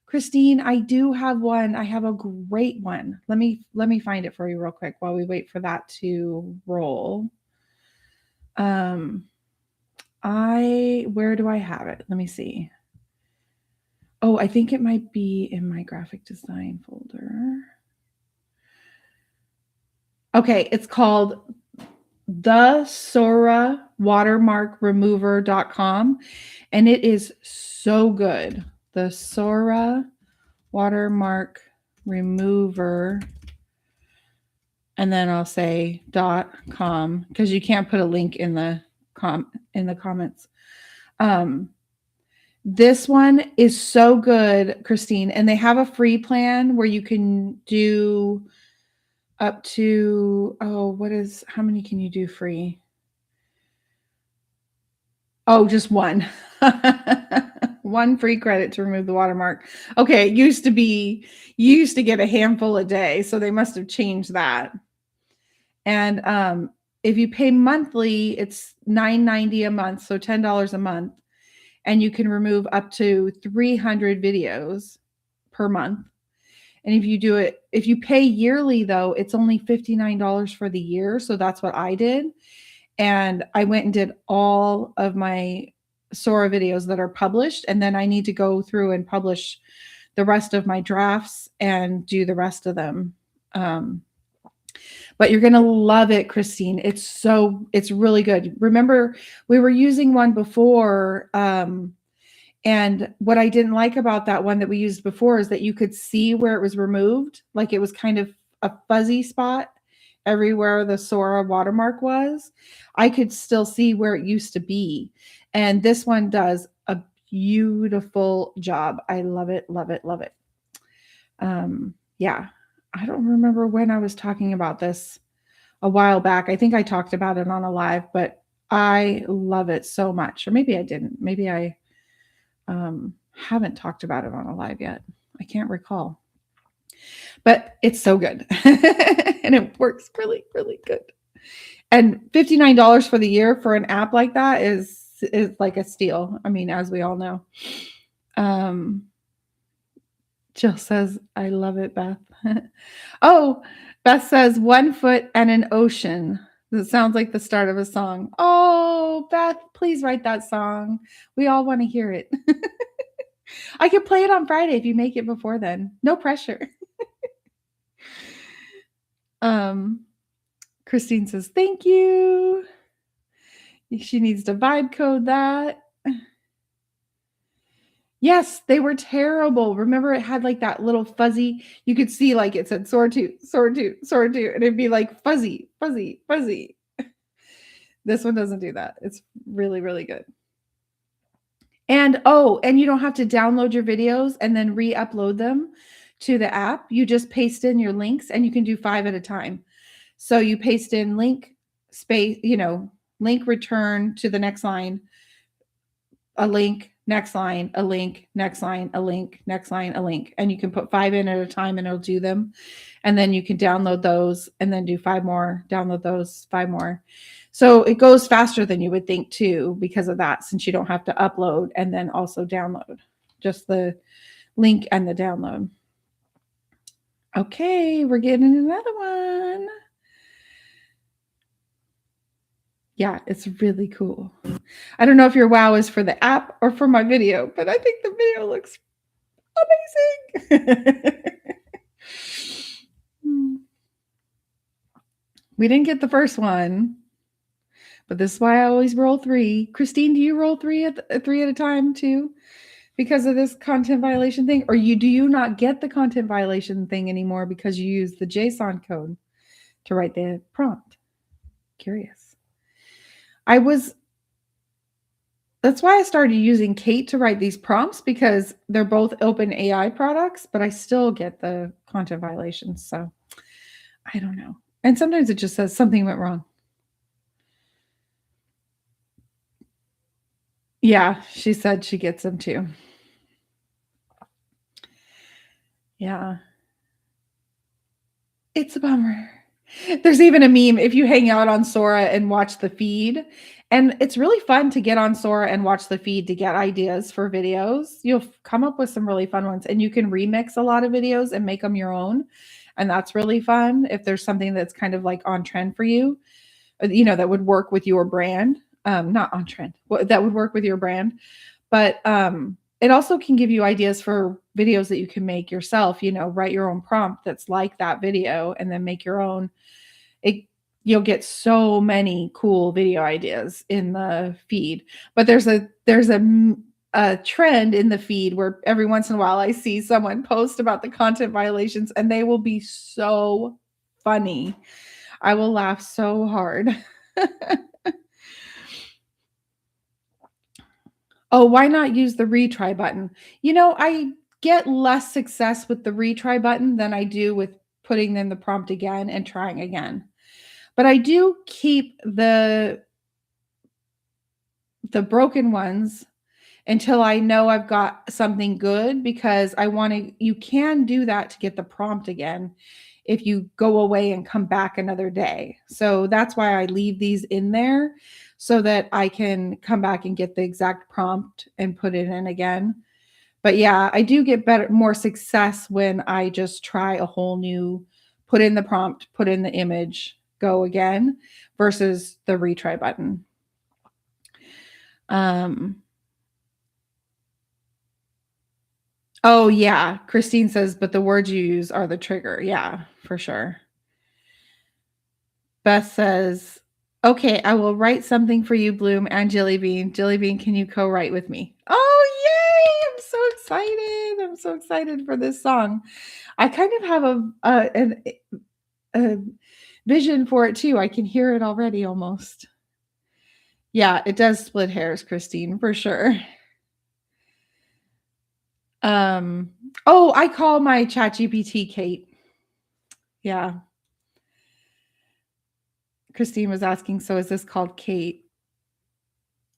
Christine, I do have one. I have a great one. Let me find it for you real quick while we wait for that to roll. Where do I have it? Let me see. Oh, I think it might be in my graphic design folder. Okay, it's called the Sora watermark remover.com, and it is so good. The Sora watermark remover, and then I'll say .com, because you can't put a link in the comments. This one is so good, Christine, and they have a free plan where you can do up to, how many can you do free? Oh, just one. One free credit to remove the watermark. Okay, it used to be, you used to get a handful a day, so they must have changed that. And if you pay monthly, it's $9.90 a month, so $10 a month, and you can remove up to 300 videos per month. And if you pay yearly, though, it's only $59 for the year. So that's what I did. And I went and did all of my Sora videos that are published. And then I need to go through and publish the rest of my drafts and do the rest of them. But you're going to love it, Christine. It's really good. Remember, we were using one before, and what I didn't like about that one that we used before is that you could see where it was removed. Like it was kind of a fuzzy spot everywhere the Sora watermark was. I could still see where it used to be. And this one does a beautiful job. I love it, love it, love it. Yeah, I don't remember when I was talking about this a while back. I think I talked about it on a live, but I love it so much. Or maybe I didn't. Maybe I haven't talked about it on a live yet. I can't recall. But it's so good. And it works really, really good. And $59 for the year for an app like that is like a steal. I mean, as we all know. Jill says, I love it, Beth. Oh, Beth says 1 foot and an ocean. It sounds like the start of a song. Oh, Beth, please write that song. We all want to hear it. I could play it on Friday if you make it before then. No pressure. Christine says, thank you. She needs to vibe code that. Yes, they were terrible. Remember, it had like that little fuzzy, you could see like it said Sora2, Sora2, Sora2, and it'd be like fuzzy, fuzzy, fuzzy. This one doesn't do that. It's really, really good. And you don't have to download your videos and then re-upload them to the app. You just paste in your links and you can do 5 at a time. So you paste in link space, link return to the next line, a link, next line, a link, next line, a link, next line, a link. And you can put 5 in at a time and it'll do them. And then you can download those and then do 5 more, download those, 5 more. So it goes faster than you would think too, because of that, since you don't have to upload and then also download, just the link and the download. Okay, we're getting another one. Yeah, it's really cool. I don't know if your wow is for the app or for my video, but I think the video looks amazing. We didn't get the first one, but this is why I always roll 3. Christine, do you roll 3 at a time too? Because of this content violation thing? Or do you not get the content violation thing anymore because you use the JSON code to write the prompt? Curious. That's why I started using Kate to write these prompts, because they're both open AI products, but I still get the content violations. So I don't know. And sometimes it just says something went wrong. Yeah, she said she gets them too. Yeah. It's a bummer. There's even a meme if you hang out on Sora and watch the feed. And it's really fun to get on Sora and watch the feed to get ideas for videos. You'll come up with some really fun ones, and you can remix a lot of videos and make them your own. And that's really fun if there's something that's kind of like on trend for you, that would work with your brand. Not on trend, that would work with your brand. But it also can give you ideas for videos that you can make yourself, write your own prompt that's like that video and then make your own. You'll get so many cool video ideas in the feed. But there's a trend in the feed where every once in a while I see someone post about the content violations, and they will be so funny. I will laugh so hard. Oh, why not use the retry button? I get less success with the retry button than I do with putting in the prompt again and trying again. But I do keep the broken ones until I know I've got something good, because you can do that to get the prompt again if you go away and come back another day. So that's why I leave these in there, so that I can come back and get the exact prompt and put it in again. But yeah, I do get more success when I just try a whole new, put in the prompt, put in the image, go again, versus the retry button. Oh yeah, Christine says, but the words you use are the trigger. Yeah, for sure. Beth says, okay, I will write something for you, Blume and Jillybean. Jillybean, can you co-write with me? Oh, yay! I'm so excited. I'm so excited for this song. I kind of have a vision for it too. I can hear it already almost. Yeah, it does split hairs, Christine, for sure. Oh, I call my ChatGPT Kate. Yeah. Christine was asking, so is this called Kate?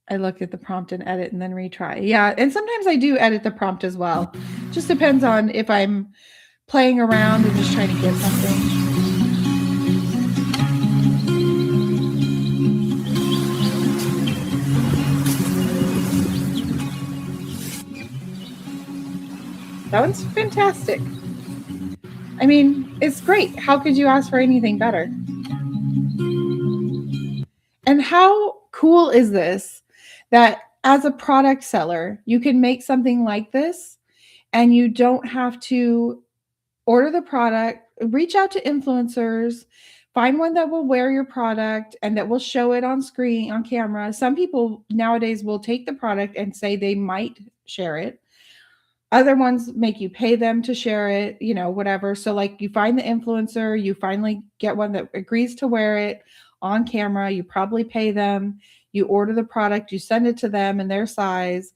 I look at the prompt and edit and then retry. Yeah, and sometimes I do edit the prompt as well. Just depends on if I'm playing around and just trying to get something. That one's fantastic. I mean, it's great. How could you ask for anything better? And how cool is this, that as a product seller, you can make something like this and you don't have to order the product, reach out to influencers, find one that will wear your product and that will show it on screen, on camera. Some people nowadays will take the product and say they might share it. Other ones make you pay them to share it, whatever. So like you find the influencer, you finally get one that agrees to wear it on camera. You probably pay them, you order the product, you send it to them in their size,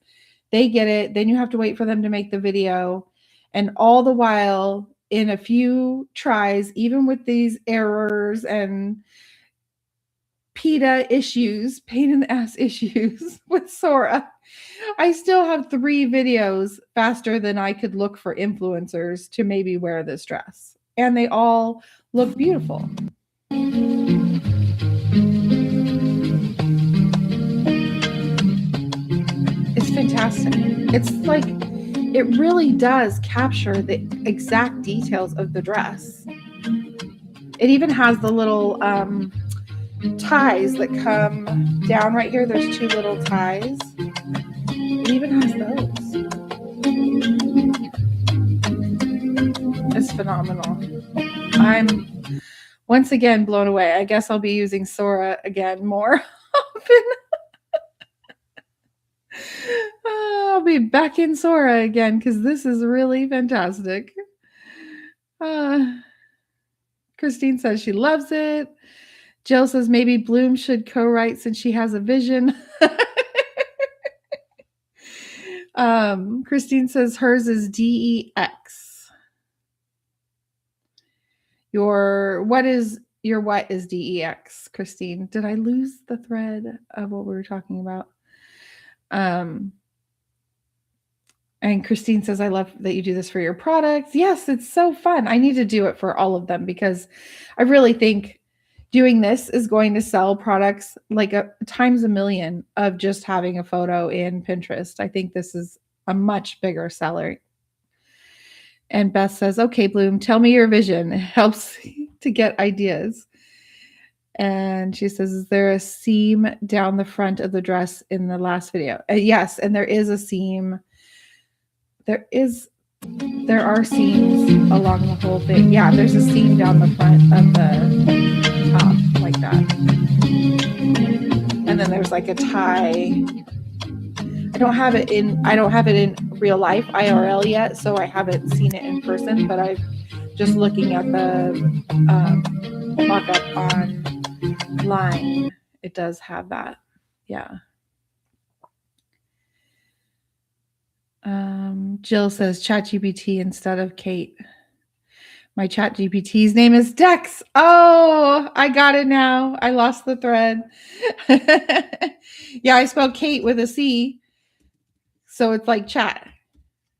they get it. Then you have to wait for them to make the video. And all the while, in a few tries, even with these errors and PETA issues, pain in the ass issues with Sora, I still have 3 videos faster than I could look for influencers to maybe wear this dress. And they all look beautiful. It's fantastic. It's like, it really does capture the exact details of the dress. It even has the little ties that come down right here. There's 2 little ties. It even has those. It's phenomenal. I'm once again blown away. I guess I'll be using Sora again more often. I'll be back in Sora again because this is really fantastic. Christine says she loves it. Jill says maybe Blume should co-write since she has a vision. Christine says hers is DEX. What is DEX, Christine? Did I lose the thread of what we were talking about? And Christine says, I love that you do this for your products. Yes, it's so fun. I need to do it for all of them because I really think doing this is going to sell products like times a million of just having a photo in Pinterest. I think this is a much bigger seller. And Beth says, okay, Blume, tell me your vision. It helps to get ideas. And she says, is there a seam down the front of the dress in the last video? Yes, and there is a seam. There are seams along the whole thing. Yeah, there's a seam down the front of the top like that. And then there's like a tie. I don't have it in real life IRL yet, so I haven't seen it in person, but I'm just looking at the mock-up online. It does have that. Yeah. Jill says ChatGPT instead of Kate. My ChatGPT's name is Dex. Oh, I got it now. I lost the thread. Yeah, I spelled Kate with a C. So it's like chat.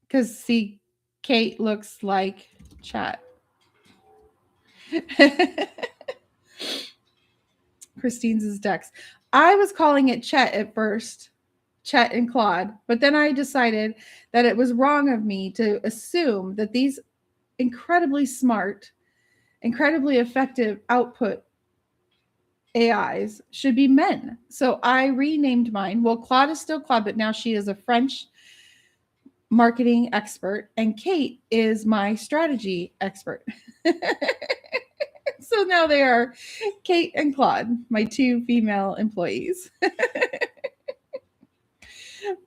Because see, Kate looks like chat. Christine's is Dex. I was calling it Chet at first. Chet and Claude. But then I decided that it was wrong of me to assume that these incredibly smart, incredibly effective output AIs should be men. So I renamed mine. Well, Claude is still Claude, but now she is a French marketing expert, and Kate is my strategy expert. So now they are Kate and Claude, my 2 female employees.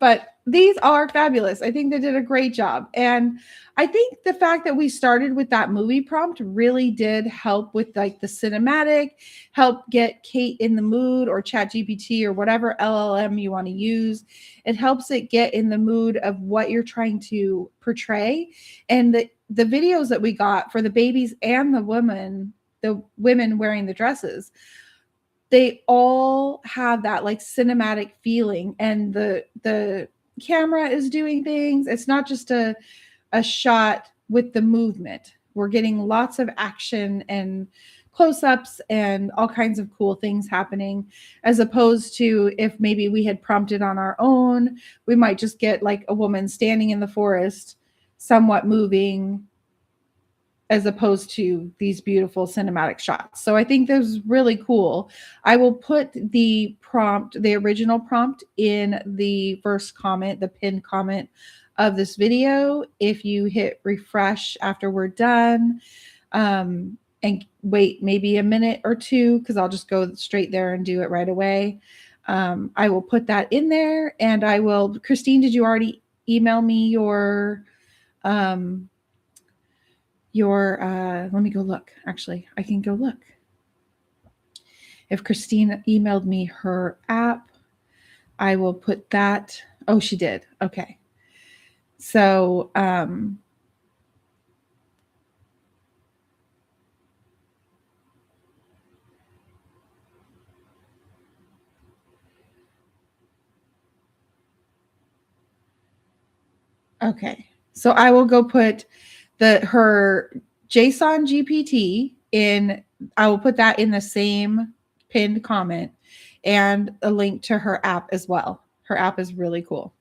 But these are fabulous. I think they did a great job. And I think the fact that we started with that movie prompt really did help with like the cinematic, help get Kate in the mood, or ChatGPT or whatever LLM you want to use. It helps it get in the mood of what you're trying to portray. And the videos that we got for the babies and the women wearing the dresses, they all have that like cinematic feeling, and the camera is doing things. It's not just a shot with the movement. We're getting lots of action and close-ups and all kinds of cool things happening, as opposed to if maybe we had prompted on our own, we might just get like a woman standing in the forest, somewhat moving, as opposed to these beautiful cinematic shots. So I think this is really cool. I will put the original prompt in the first comment, the pinned comment of this video. If you hit refresh after we're done, and wait maybe a minute or 2, because I'll just go straight there and do it right away. I will put that in there, and I will, Christine, did you already email me your let me go look. Actually, I can go look. If Christine emailed me her app, I will put that. Oh, she did. Okay. So, Okay. So I will go put her JSON GPT in. I will put that in the same pinned comment and a link to her app as well. Her app is really cool.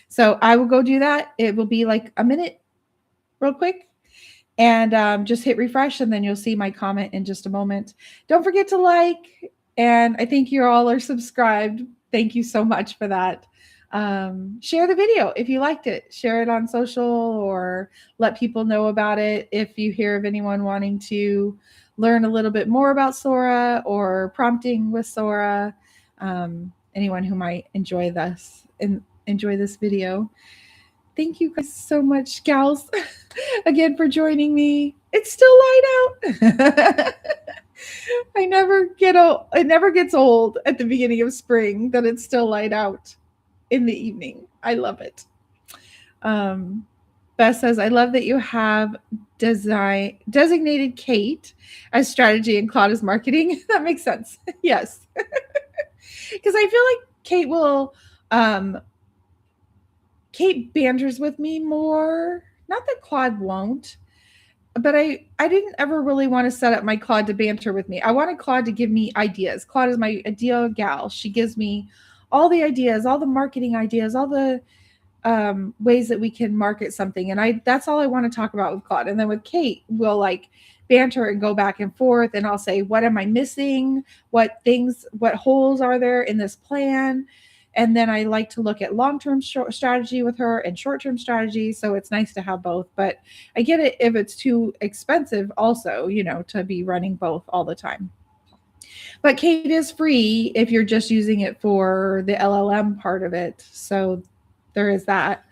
So I will go do that. It will be like a minute real quick. And just hit refresh, and then you'll see my comment in just a moment. Don't forget to like, and I think you all are subscribed. Thank you so much for that. Share the video if you liked it. Share it on social or let people know about it if you hear of anyone wanting to learn a little bit more about Sora or prompting with Sora. Anyone who might enjoy this video. Thank you guys so much, gals, again for joining me. It's still light out. It never gets old at the beginning of spring that it's still light out in the evening. I love it. Beth says, I love that you have designated Kate as strategy and Claude as marketing. That makes sense. Yes. Because I feel like Kate will... Kate banters with me more. Not that Claude won't, but I didn't ever really want to set up my Claude to banter with me. I wanted Claude to give me ideas. Claude is my ideal gal. She gives me all the ideas, all the marketing ideas, all the ways that we can market something. And that's all I want to talk about with Claude. And then with Kate, we'll like banter and go back and forth. And I'll say, what am I missing? What holes are there in this plan? And then I like to look at long-term strategy with her and short-term strategy. So it's nice to have both. But I get it if it's too expensive also, to be running both all the time. But Kate is free if you're just using it for the LLM part of it. So there is that.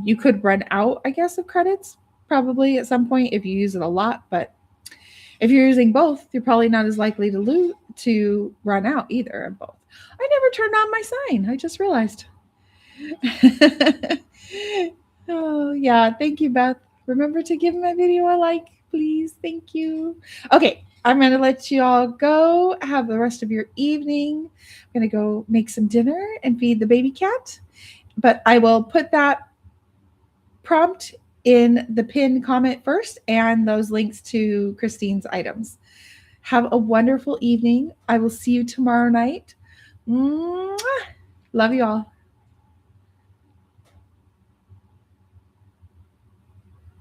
You could run out, I guess, of credits probably at some point if you use it a lot. But if you're using both, you're probably not as likely to run out either of both. I never turned on my sign. I just realized. Oh, yeah. Thank you, Beth. Remember to give my video a like, please. Thank you. Okay. I'm going to let you all go. Have the rest of your evening. I'm going to go make some dinner and feed the baby cat. But I will put that prompt in the pinned comment first and those links to Christine's items. Have a wonderful evening. I will see you tomorrow night. Mwah. Love you all.